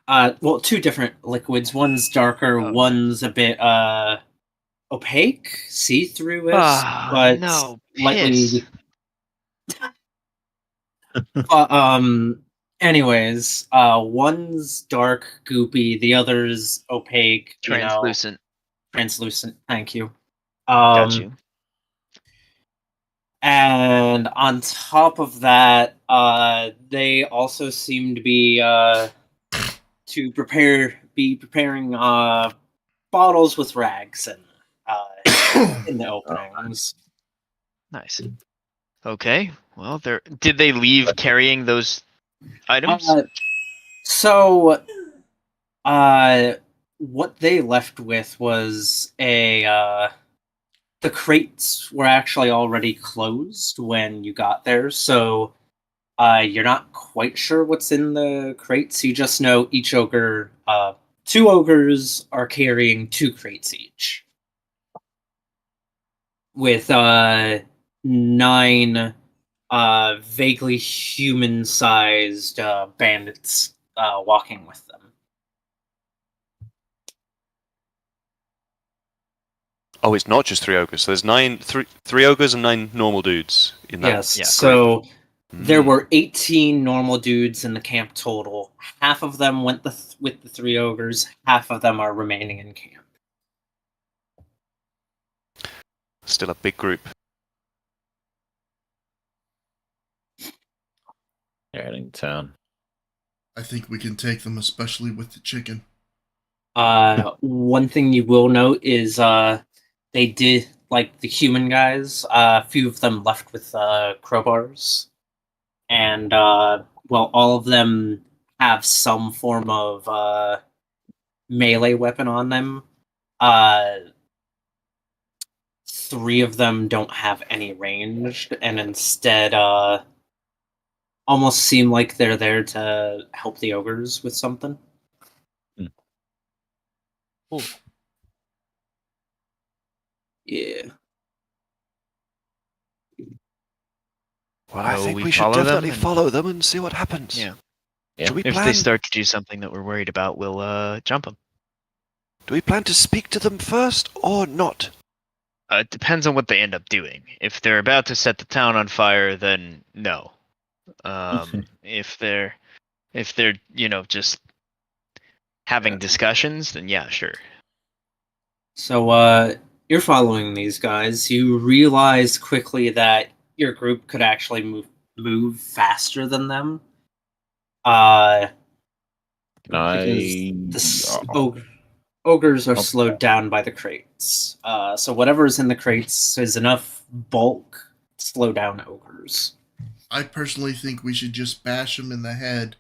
Well, 2 different liquids. One's darker, one's a bit opaque, see-through-ish, but no, slightly. Anyways, one's dark, goopy. The other's opaque, translucent. Translucent. Thank you. Got you. And on top of that, they also seem to be preparing bottles with rags and in the openings. Nice. Okay. Well, did they leave carrying those items? So, what they left with was the crates were actually already closed when you got there, so you're not quite sure what's in the crates. You just know each ogre, 2 ogres are carrying 2 crates each, with 9 vaguely human-sized bandits walking with them. Oh, it's not just 3 ogres. So there's 3 ogres and 9 normal dudes in that. Yes, yeah, so there were 18 normal dudes in the camp total. Half of them went with the 3 ogres, half of them are remaining in camp. Still a big group. They're heading to town. I think we can take them, especially with the chicken. One thing you will note is they did, like the human guys, a few of them left with crowbars. And, well, all of them have some form of melee weapon on them. 3 of them don't have any ranged, and instead almost seem like they're there to help the ogres with something. Ooh. Yeah. Well, I So think we we should follow them definitely and- follow them and see what happens. Yeah. Should we If plan? they start to do something that we're worried about, we'll jump them. Do we plan to speak to them first or not? It depends on what they end up doing. If they're about to set the town on fire, then no. If they're just having discussions, then yeah, sure. So, you're following these guys. You realize quickly that your group could actually move faster than them. Can Because I? ogres are Oh. slowed down by the crates. So whatever's in the crates is enough bulk to slow down ogres. I personally think we should just bash them in the head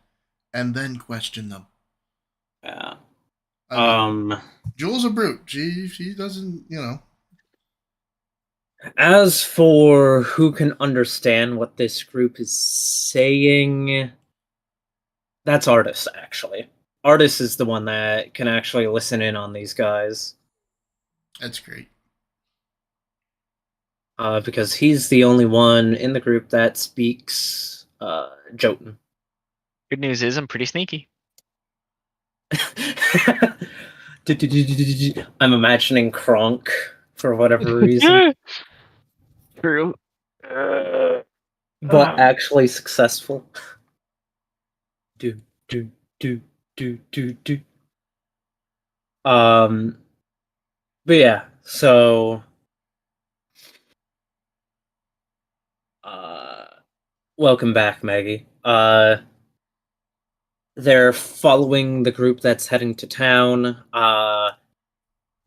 and then question them. Yeah. I mean, Jules a brute. She doesn't, you know. As for who can understand what this group is saying, that's Artis, actually. Artis is the one that can actually listen in on these guys. That's great. Because he's the only one in the group that speaks Jotun. Good news is I'm pretty sneaky. I'm imagining Kronk for whatever reason, True. but actually successful. Do. But yeah, so welcome back, Maggie. They're following the group that's heading to town.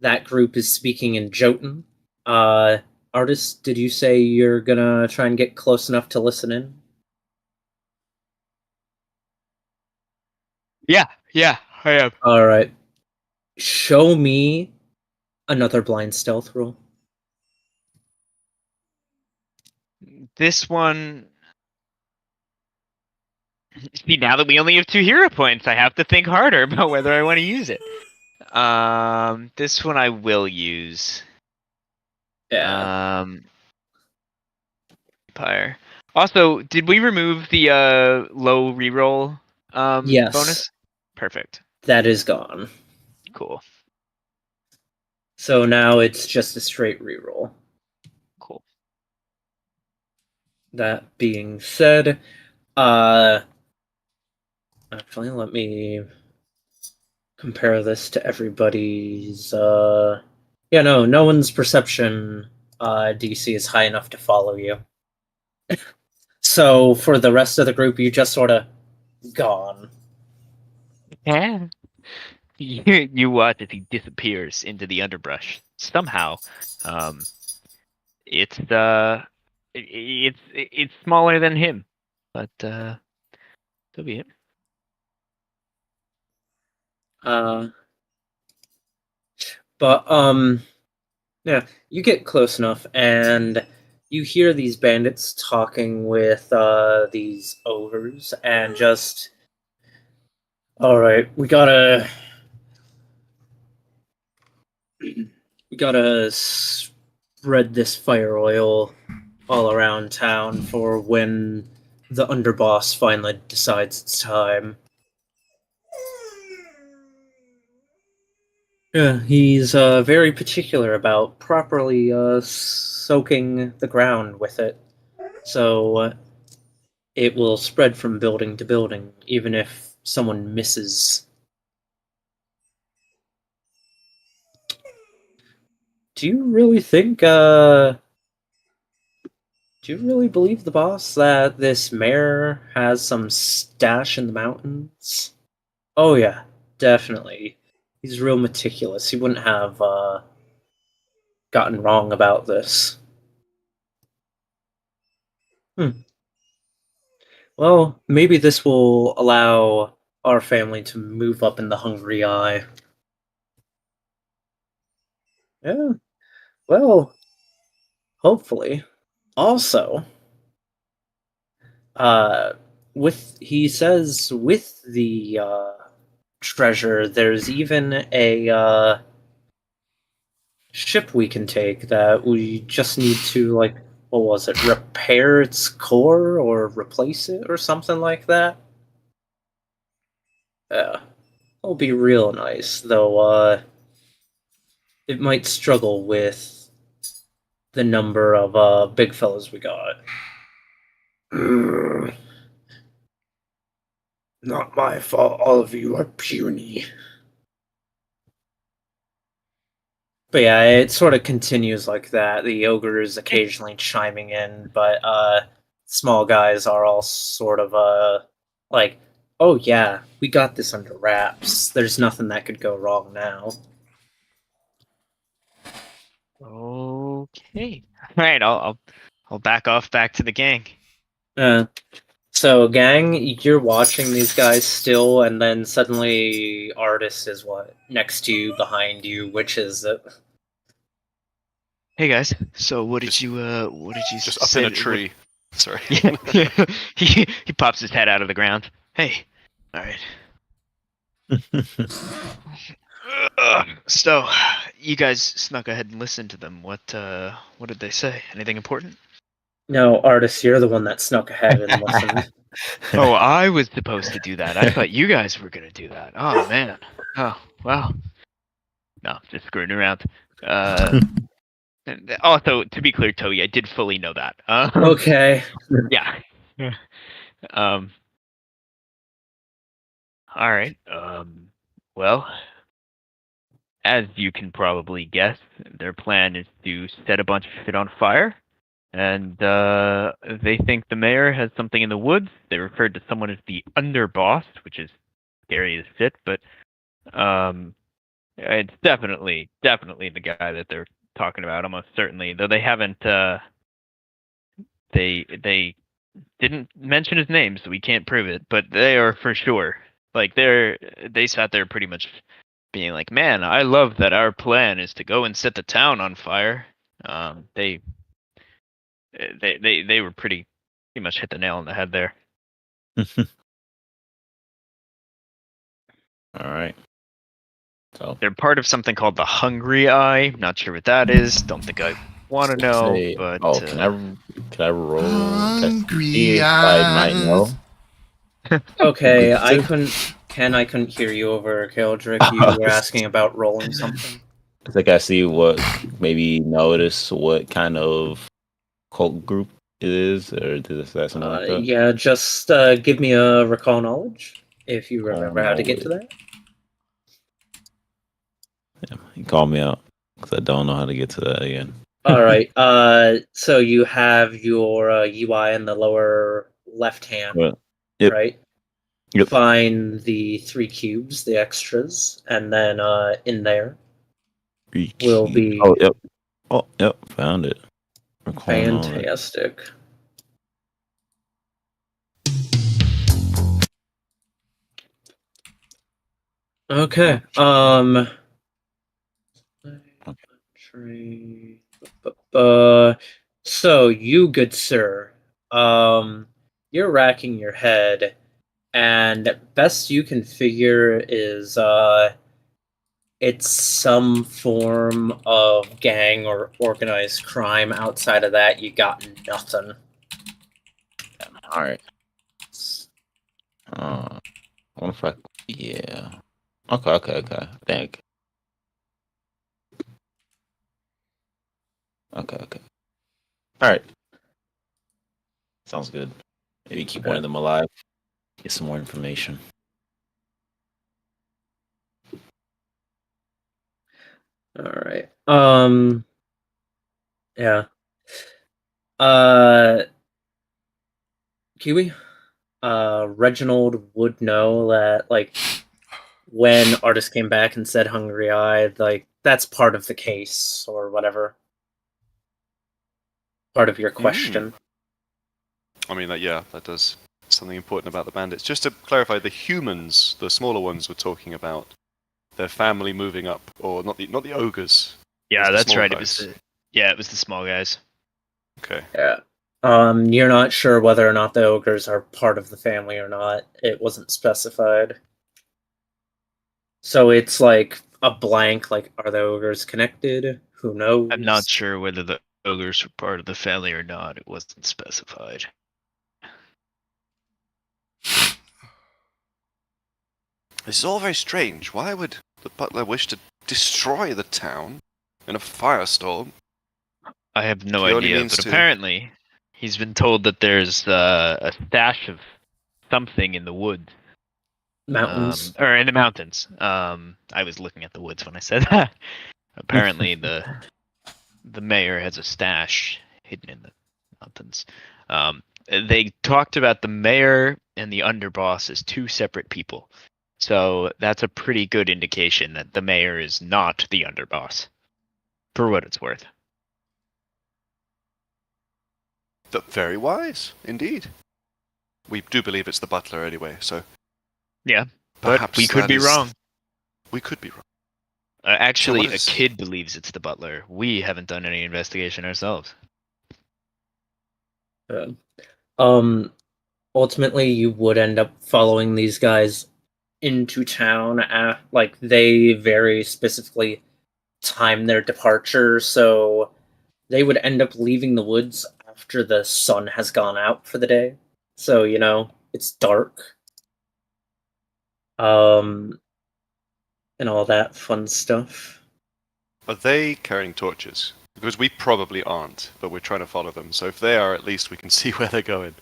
That group is speaking in Jotun. Artist, did you say you're gonna try and get close enough to listen in? Yeah, I am. Alright. Show me another blind stealth roll. This one. See, now that we only have 2 hero points, I have to think harder about whether I want to use it. This one I will use. Yeah. Empire. Also, did we remove the low reroll Yes. bonus? Perfect. That is gone. Cool. So now it's just a straight reroll. Cool. That being said, actually, let me compare this to everybody's. Yeah, no one's perception DC is high enough to follow you. So for the rest of the group, you just sort of gone. Yeah. You watch as he disappears into the underbrush. Somehow, it's smaller than him, but so be it. But yeah, you get close enough, and you hear these bandits talking with these ogres, and just, all right, we gotta spread this fire oil all around town for when the underboss finally decides it's time. Yeah, he's very particular about properly soaking the ground with it, so it will spread from building to building, even if someone misses. Do you really think, do you really believe the boss that this mayor has some stash in the mountains? Oh yeah, definitely. He's real meticulous. He wouldn't have gotten wrong about this. Well, maybe this will allow our family to move up in the Hungry Eye. Yeah, well, hopefully. Also, he says with the treasure, there's even a ship we can take that we just need to, like, what was it, repair its core or replace it or something like that. Yeah, it'll be real nice, though it might struggle with the number of big fellas we got. Not my fault, all of you are puny. But yeah, it sort of continues like that. The ogre is occasionally chiming in, but small guys are all sort of like, oh yeah, we got this under wraps. There's nothing that could go wrong now. Okay. All right. I'll back off back to the gang. So gang, you're watching these guys still, and then suddenly Artis is what next to you, behind you. Which is it? Hey guys. So what did Just- you Just up say in a that- tree. Sorry. Yeah. he pops his head out of the ground. Hey. All right. So, you guys snuck ahead and listened to them. What did they say? Anything important? No, Artis, you're the one that snuck ahead and listened. Oh, I was supposed to do that. I thought you guys were gonna do that. Oh man. Oh well. No, just screwing around. And also, to be clear, Toei, I did fully know that. Okay. Yeah. Um. All right. Well, as you can probably guess, their plan is to set a bunch of shit on fire, and they think the mayor has something in the woods. They referred to someone as the underboss, which is scary as shit, but it's definitely the guy that they're talking about, almost certainly. Though they haven't, they didn't mention his name, so we can't prove it. But they are for sure. Like they sat there pretty much being like, "Man, I love that our plan is to go and set the town on fire." They were pretty much hit the nail on the head there. All right. So They're part of something called the Hungry Eye. Not sure what that is. Don't think I want to know. say- But can I roll? Hungry See if I might know. Okay, I couldn't hear you over Kildrick. You were asking about rolling something. I think I see what maybe notice what kind of cult group it is, or is that something like that? Yeah, just give me a recall knowledge if you remember how to get to that. Yeah, you call me out because I don't know how to get to that again. All right. So you have your UI in the lower left hand, But, yep. right? Yep. Find the 3 cubes, the extras, and then in there will be Oh, yep. Oh, yep. Found it. Recall knowledge. fantastic. Okay. So you, good sir, you're racking your head, and best you can figure is it's some form of gang or organized crime. Outside of that, you got nothing. All right. What if I? Yeah. Okay. I think. Okay. All right. Sounds good. Maybe keep one of them alive. Get some more information. All right. Yeah. Kiwi. Reginald would know that, like, when Artis came back and said "hungry eyed," like that's part of the case or whatever. Part of your question. I mean, that does something important about the bandits. Just to clarify, the humans, the smaller ones, were talking about their family moving up, or not the ogres. yeah, the that's small right. guys. It was the small guys. Okay. Yeah. You're not sure whether or not the ogres are part of the family or not. It wasn't specified. So it's like a blank, like, are the ogres connected? Who knows? I'm not sure whether the ogres were part of the family or not. It wasn't specified. This is all very strange. Why would the butler wish to destroy the town in a firestorm? I have no He only idea, means but to- apparently he's been told that there's a stash of something in the woods. Mountains. Or in the mountains. I was looking at the woods when I said that. Apparently, the mayor has a stash hidden in the mountains. They talked about the mayor and the underboss as two separate people. So that's a pretty good indication that the mayor is not the underboss, for what it's worth. Very wise, indeed. We do believe it's the butler anyway, so... Yeah, but perhaps we could that be is- wrong. We could be wrong. Actually, what is- a kid believes it's the butler. We haven't done any investigation ourselves. Ultimately, you would end up following these guys into town. Like, they very specifically time their departure, so they would end up leaving the woods after the sun has gone out for the day. So, it's dark. And all that fun stuff. Are they carrying torches? Because we probably aren't, but we're trying to follow them. So if they are, at least we can see where they're going.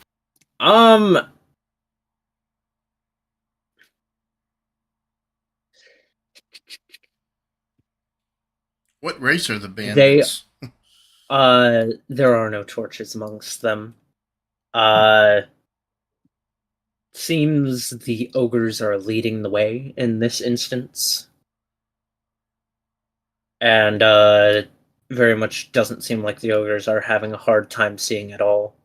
What race are the bandits? There are no torches amongst them. Seems the ogres are leading the way in this instance. And, very much doesn't seem like the ogres are having a hard time seeing it all.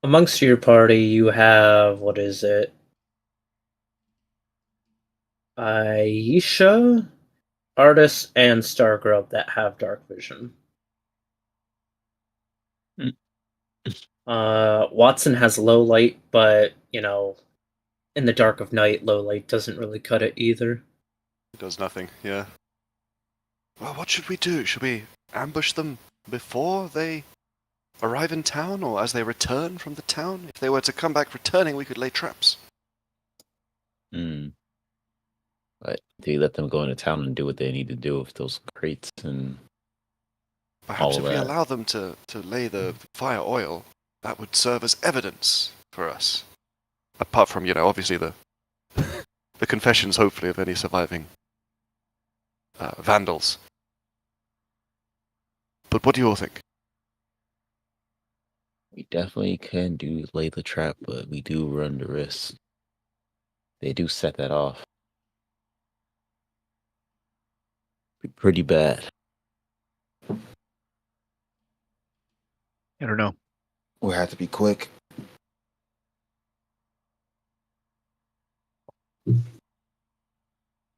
Amongst your party, you have, what is it? Aisha, Artis, and Stargrub that have dark vision. Watson has low light, but, in the dark of night, low light doesn't really cut it either. It does nothing, yeah. Well, what should we do? Should we ambush them before they arrive in town, or as they return from the town? If they were to come back returning, we could lay traps. But do you let them go into town and do what they need to do with those crates and Perhaps all if we that? allow them to lay the fire oil, that would serve as evidence for us. Apart from, obviously the the confessions, hopefully, of any surviving vandals. But what do you all think? We definitely can lay the trap, but we do run the risk. They do set that off. Be pretty bad. I don't know. We'll have to be quick.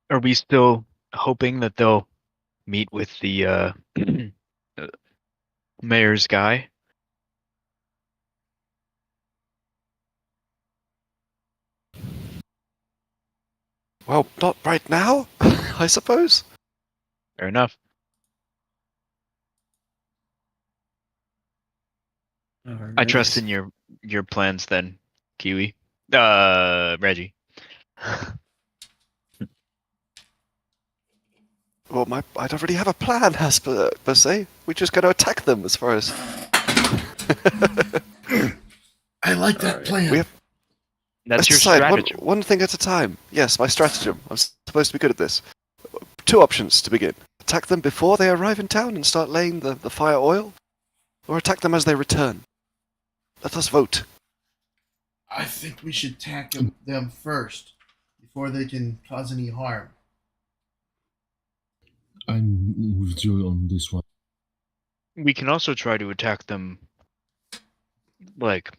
Are we still hoping that they'll meet with the mayor's guy? Well, not right now, I suppose. Fair enough. I trust in your plans then, Kiwi. Reggie. Well, I don't really have a plan, as per se. We're just going to attack them, as far as... I like that plan. We have- That's Let's your decide stratagem. one thing at a time. Yes, my stratagem. I'm supposed to be good at this. 2 options to begin. Attack them before they arrive in town and start laying the fire oil, or attack them as they return. Let us vote. I think we should attack them first before they can cause any harm. I'm with you on this one. We can also try to attack them, like,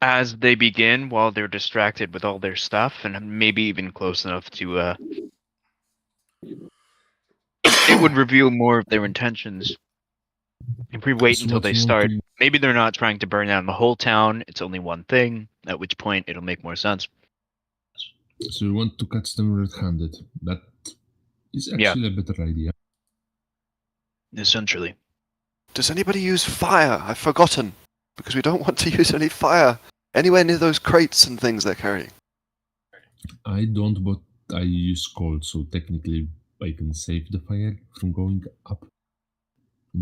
as they begin while they're distracted with all their stuff, and maybe even close enough to, it would reveal more of their intentions. If we wait So until what they you want start, to- maybe they're not trying to burn down the whole town, it's only one thing, at which point it'll make more sense. So you want to catch them red-handed. That is Yeah. actually a better idea. Essentially. Does anybody use fire? I've forgotten. Because we don't want to use any fire anywhere near those crates and things they're carrying. I don't, but I use coal, so technically I can save the fire from going up.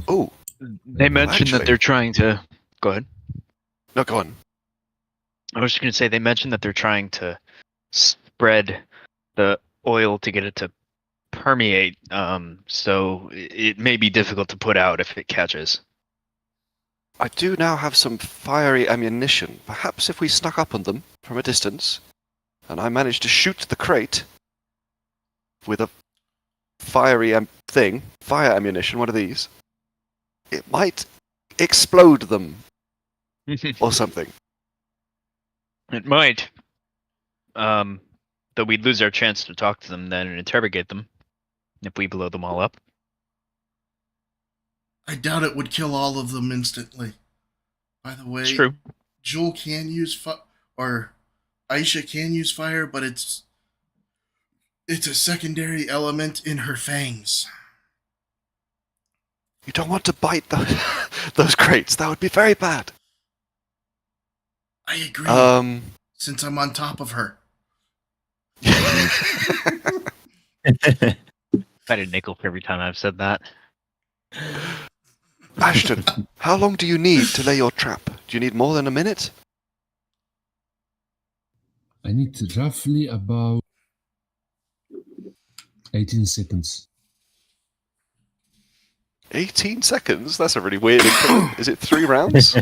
Oh, They mentioned that actually- they're trying to... Go ahead. no, go on. I was just going to say they mentioned that they're trying to spread the oil to get it to permeate. So it may be difficult to put out if it catches. I do now have some fiery ammunition. Perhaps if we snuck up on them from a distance, and I managed to shoot the crate with a fiery fire ammunition, one of these, it might explode them or something. It might. Though we'd lose our chance to talk to them then and interrogate them if we blow them all up. I doubt it would kill all of them instantly. By the way, It's true. Jewel can use or Aisha can use fire, but it's a secondary element in her fangs. You don't want to bite those crates. That would be very bad. I agree. Since I'm on top of her. I've had a nickel for every time I've said that. Ashton, how long do you need to lay your trap? Do you need more than a minute? I need roughly about 18 seconds. 18 seconds? That's a really weird increment. Is it 3 rounds?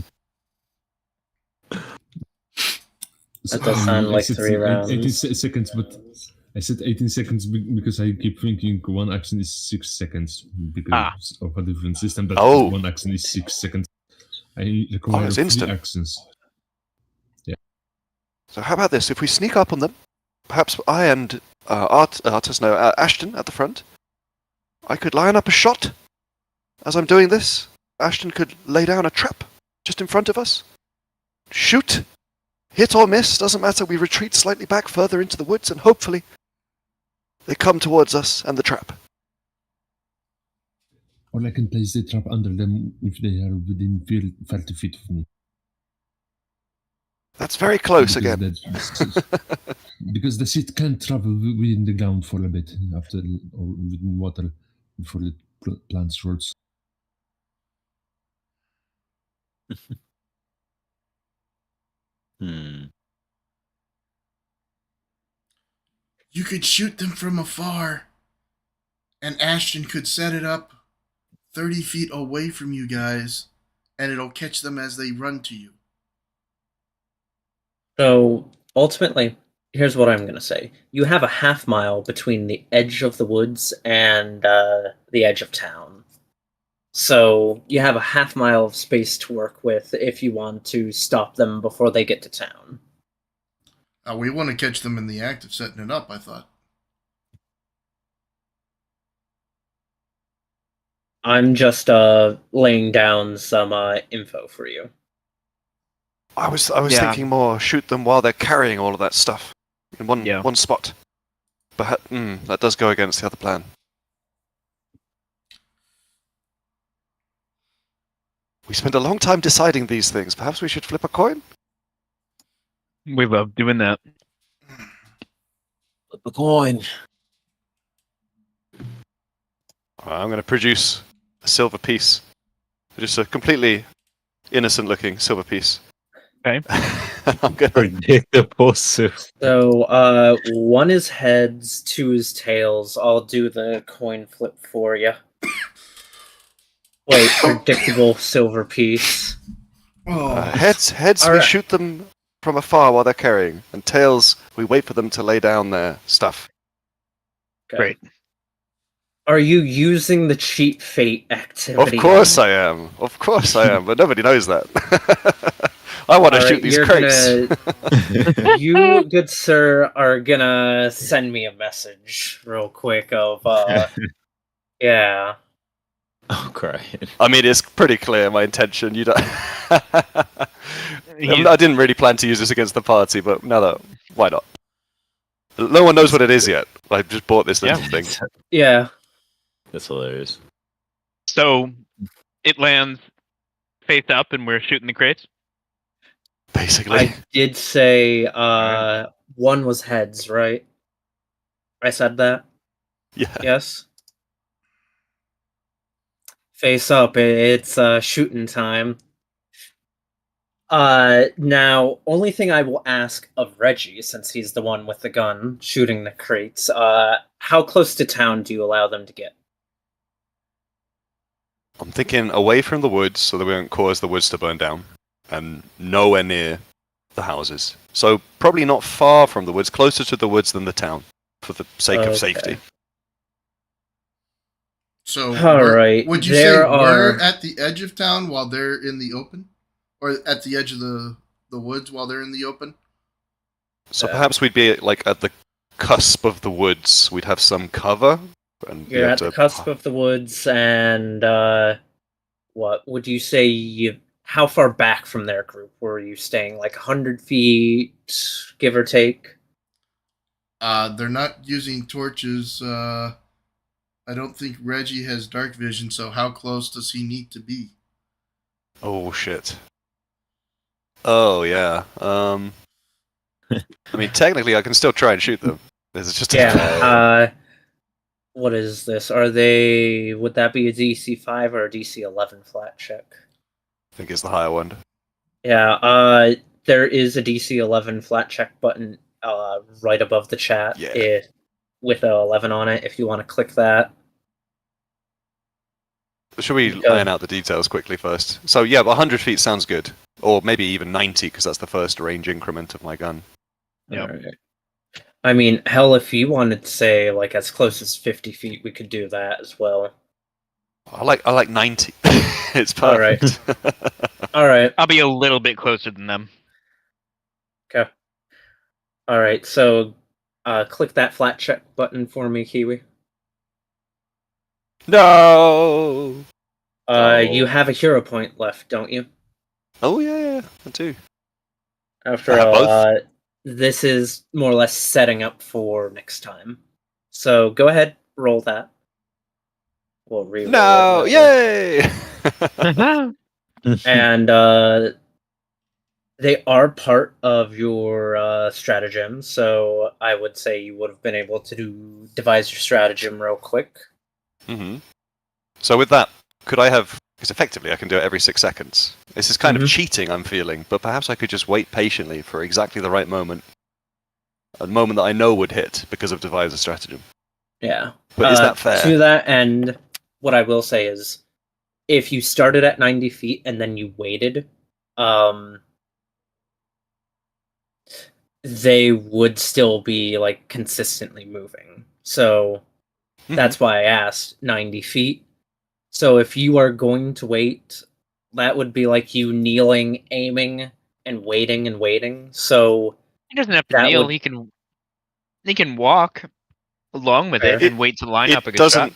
That does sound like 3 rounds. 18 seconds, but I said 18 seconds because I keep thinking one action is 6 seconds because of a different system. But one action is 6 seconds. I require 3 instant. actions. Yeah. So how about this? If we sneak up on them, perhaps I and Ashton at the front, I could line up a shot as I'm doing this. Ashton could lay down a trap just in front of us. Shoot. Hit or miss, doesn't matter. We retreat slightly back further into the woods and hopefully they come towards us and the trap. Or I can place the trap under them if they are within 30 feet of me. That's very close again. Because the seed can travel within the ground for a bit after or within water before the plants roots. You could shoot them from afar, and Ashton could set it up 30 feet away from you guys, and it'll catch them as they run to you. So, ultimately, here's what I'm going to say. You have a half mile between the edge of the woods and the edge of town. So, you have a half mile of space to work with if you want to stop them before they get to town. We want to catch them in the act of setting it up, I thought. I'm just laying down some info for you. I was thinking more shoot them while they're carrying all of that stuff in one spot. But that does go against the other plan. We spent a long time deciding these things. Perhaps we should flip a coin? We love doing that. Flip a coin. I'm going to produce a silver piece. Just a completely innocent-looking silver piece. Okay. I'm going to Predictable. So, 1 is heads, 2 is tails. I'll do the coin flip for you. Wait, predictable silver piece. heads. We shoot them from afar while they're carrying, and tails, we wait for them to lay down their stuff. Okay. Great. Are you using the cheat fate activity? Of course I am, but nobody knows that. I want to shoot these crates. You, good sir, are gonna send me a message real quick of, yeah. Oh, great. I mean, it's pretty clear my intention. You don't. I didn't really plan to use this against the party, but why not? No one knows what it is yet. I just bought this little thing. Yeah. That's hilarious. So it lands face up, and we're shooting the crates. Basically, I did say 1 was heads, right? I said that. Yeah. Yes. Face up. It's shooting time. Now, only thing I will ask of Reggie, since he's the one with the gun shooting the crates, how close to town do you allow them to get? I'm thinking away from the woods so that we won't cause the woods to burn down, and nowhere near the houses. So probably not far from the woods, closer to the woods than the town, for the sake of safety. So, All right, would you there say we're are- at the edge of town while they're in the open? Or at the edge of the woods while they're in the open? So perhaps we'd be like at the cusp of the woods. We'd have some cover. And You're at the cusp of the woods, and what would you say? How far back from their group were you staying? Like 100 feet, give or take? They're not using torches. I don't think Reggie has dark vision, so how close does he need to be? Oh shit. Oh yeah. I mean, technically, I can still try and shoot them. There's just What is this? Are they? Would that be a DC 5 or a DC 11 flat check? I think it's the higher one. Yeah. There is a DC 11 flat check button right above the chat. Yeah. With a 11 on it. If you want to click that. Should we iron out the details quickly first? So yeah, 100 feet sounds good, or maybe even 90 because that's the first range increment of my gun. Yeah. Right. I mean, hell, if you wanted to say like as close as 50 feet, we could do that as well. I like 90. It's perfect. All right. I'll be a little bit closer than them. Okay. All right. So, click that flat check button for me, Kiwi. No. You have a hero point left, don't you? Oh yeah, I do. After all, this is more or less setting up for next time. So go ahead, roll that. We'll re-roll No, it. yay! And they are part of your stratagem, so I would say you would have been able to devise your stratagem real quick. Mm-hmm. So with that, could I have... Because effectively I can do it every 6 seconds. This is kind of cheating, I'm feeling, but perhaps I could just wait patiently for exactly the right moment. A moment that I know would hit because of devise a stratagem. Yeah. But is that fair? To that end, what I will say is, if you started at 90 feet and then you waited, they would still be like consistently moving. So that's why I asked 90 feet. So if you are going to wait, that would be like you kneeling, aiming, and waiting. So he doesn't have to kneel. He can walk along with it and wait to line up a good shot.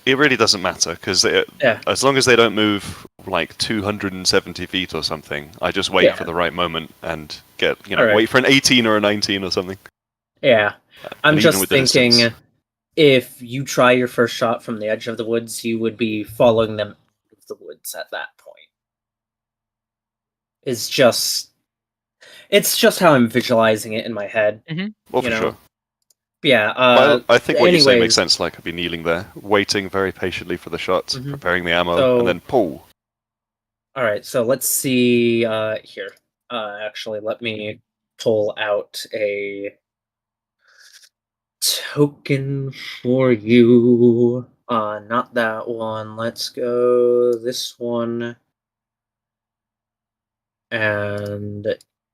It really doesn't matter because as long as they don't move like 270 feet or something, I just wait for the right moment and get wait for an 18 or a 19 or something. Yeah, I'm just thinking. If you try your first shot from the edge of the woods, you would be following them out of the woods at that point. It's just how I'm visualizing it in my head. Mm-hmm. Well, for sure. Yeah. I think what you say makes sense. Like I'd be kneeling there, waiting very patiently for the shots, preparing the ammo, and then pull. All right. So let's see here. Actually, let me pull out a token for you. Not that one. Let's go this one. And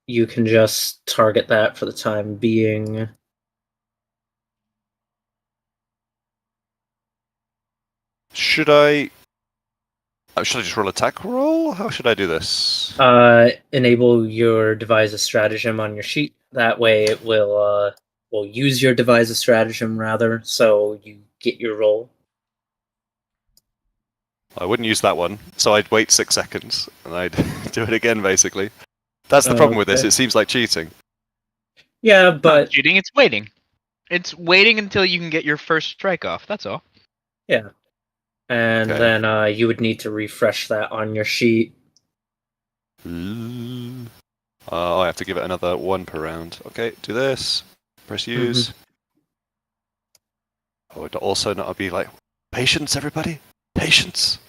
you can just target that for the time being. Should I just roll attack roll? How should I do this? Enable your devise a stratagem on your sheet. That way it will use your devise a stratagem rather, so you get your roll. I wouldn't use that one, so I'd wait 6 seconds and I'd do it again basically. That's the problem with this, it seems like cheating. Yeah, but not cheating, it's waiting. It's waiting until you can get your first strike off, that's all. Yeah. And then you would need to refresh that on your sheet. I have to give it another 1 per round. Okay, do this. Press use. I would also not be like, patience, everybody. Patience.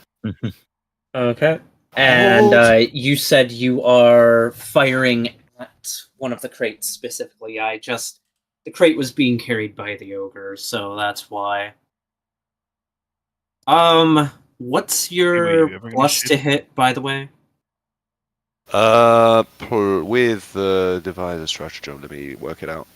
Okay. And Hold. you said you are firing at one of the crates specifically. The crate was being carried by the ogre, so that's why. What's your you ever gonna plus shoot to him? hit, by the way? With the divisor stratagem, let me work it out.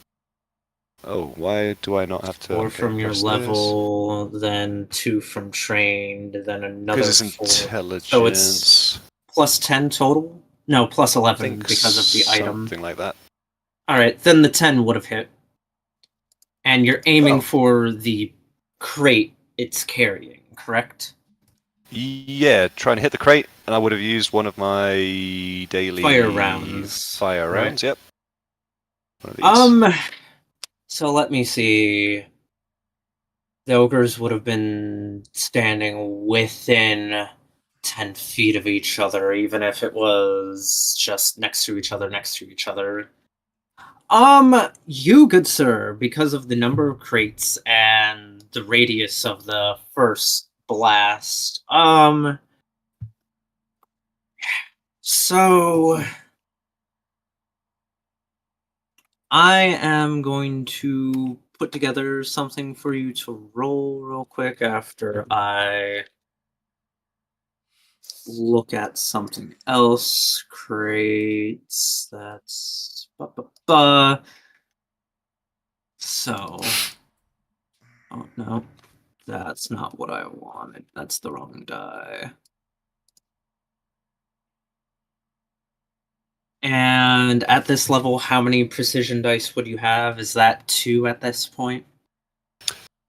Oh, why do I not have to? 4 Okay, from your plus level, then 2 from trained, then another because it's 4. intelligence. So it's plus 10 total? No, plus I 11 think because of the item. something like that. Alright, then the 10 would have hit. And you're aiming Oh. for the crate it's carrying, correct? Yeah, trying to hit the crate, and I would have used one of my daily Fire rounds. Fire right? rounds. Yep. One of these. So let me see. The ogres would have been standing within 10 feet of each other, even if it was just next to each other. You, good sir, because of the number of crates and the radius of the first blast, so I am going to put together something for you to roll real quick after I look at something else. Crates. That's. So. Oh, no. That's not what I wanted. That's the wrong die. And at this level, how many precision dice would you have? Is that 2 at this point?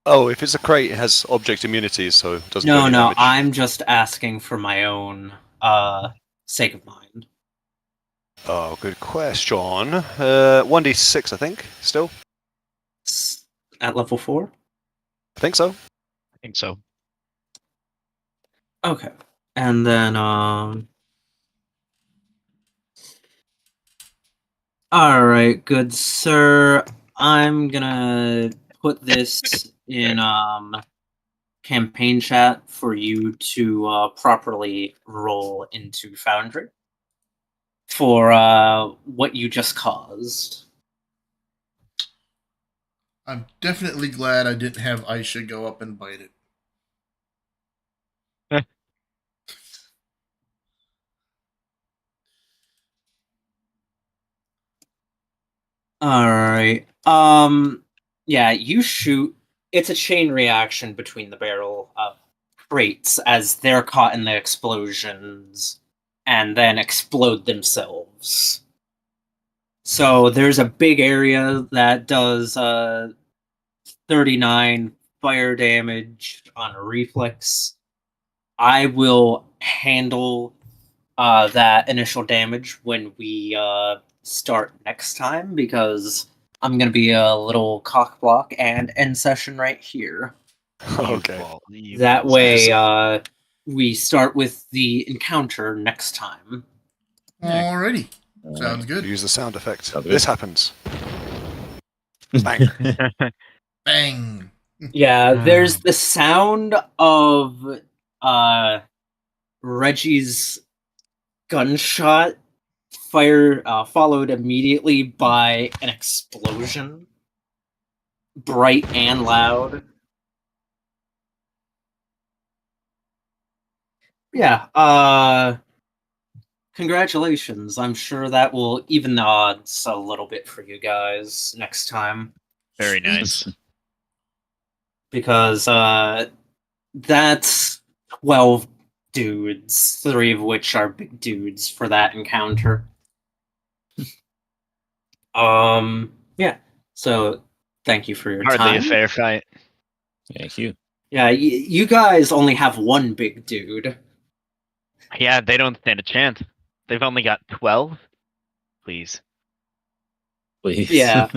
Oh, if it's a crate, it has object immunity, so it doesn't do No, any no, damage. I'm just asking for my own sake of mind. Oh, good question. 1d6, I think. Still, At level 4? I think so. I think so. Okay. And then, alright, good sir. I'm gonna put this in, campaign chat for you to, properly roll into Foundry for, what you just caused. I'm definitely glad I didn't have Aisha go up and bite it. Alright. Yeah, you shoot. It's a chain reaction between the barrel of crates as they're caught in the explosions and then explode themselves. So there's a big area that does 39 fire damage on a reflex. I will handle that initial damage when we start next time because I'm gonna be a little cock block and end session right here. Okay. That way, we start with the encounter next time. Alrighty. Sounds good. Use the sound effect. Sounds good. This happens. Bang. Bang. Yeah, there's the sound of Reggie's gunshot fire followed immediately by an explosion, bright and loud. Yeah, congratulations. I'm sure that will even the odds a little bit for you guys next time. Very nice. Because that's 12 dudes, 3 of which are big dudes for that encounter. Yeah. So thank you for your Hardly time. a fair fight. Thank you. Yeah, you guys only have one big dude. Yeah, they don't stand a chance. They've only got 12. Please. Please. Yeah.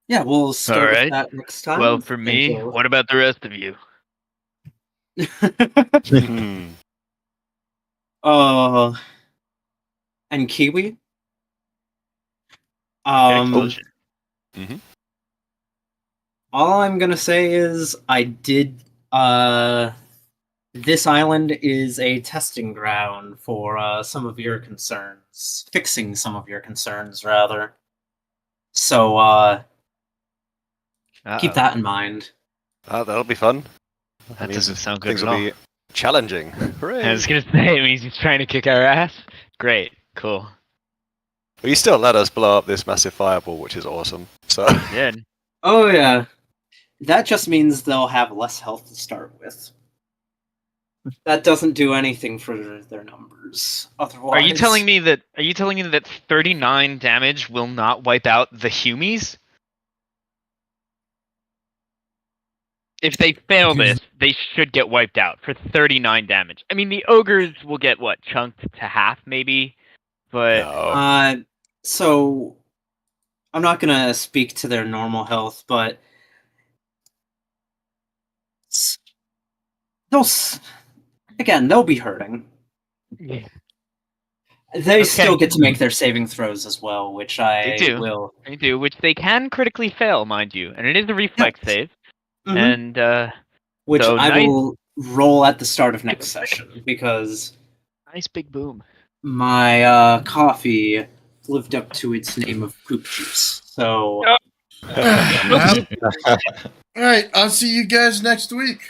Yeah, we'll start with Alright. that next time. Well, for Thank me, you. what about the rest of you? And Kiwi. Explosion. All I'm gonna say is I did this island is a testing ground for some of your concerns. Fixing some of your concerns, rather. So, keep that in mind. That'll be fun. That doesn't sound good Things at will all. be challenging. Hooray! I was gonna say, it means he's trying to kick our ass. Great, cool. But you still let us blow up this massive fireball, which is awesome. So Did. Oh, yeah. That just means they'll have less health to start with. That doesn't do anything for their numbers. Otherwise, Are you telling me that 39 damage will not wipe out the Humies? If they fail this, they should get wiped out for 39 damage. I mean, the ogres will get what, chunked to half maybe, but no. So I'm not gonna speak to their normal health, but they'll be hurting. They still get to make their saving throws as well, which They do. will. They do, which they can critically fail, mind you, and it is a reflex save. Mhm. And Which so I nice, will roll at the start of next session because nice big boom. my coffee lived up to its name of poop juice. So All right, I'll see you guys next week.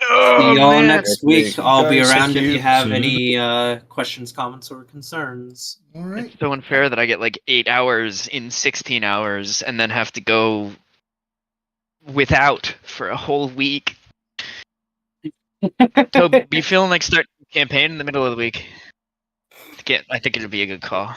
Oh, see y'all man. next week. I'll be Guys, around thank if you you. have See any questions, comments, or concerns. All right. It's so unfair that I get like 8 hours in 16 hours and then have to go without for a whole week. So be feeling like starting a campaign in the middle of the week. I think it'd be a good call.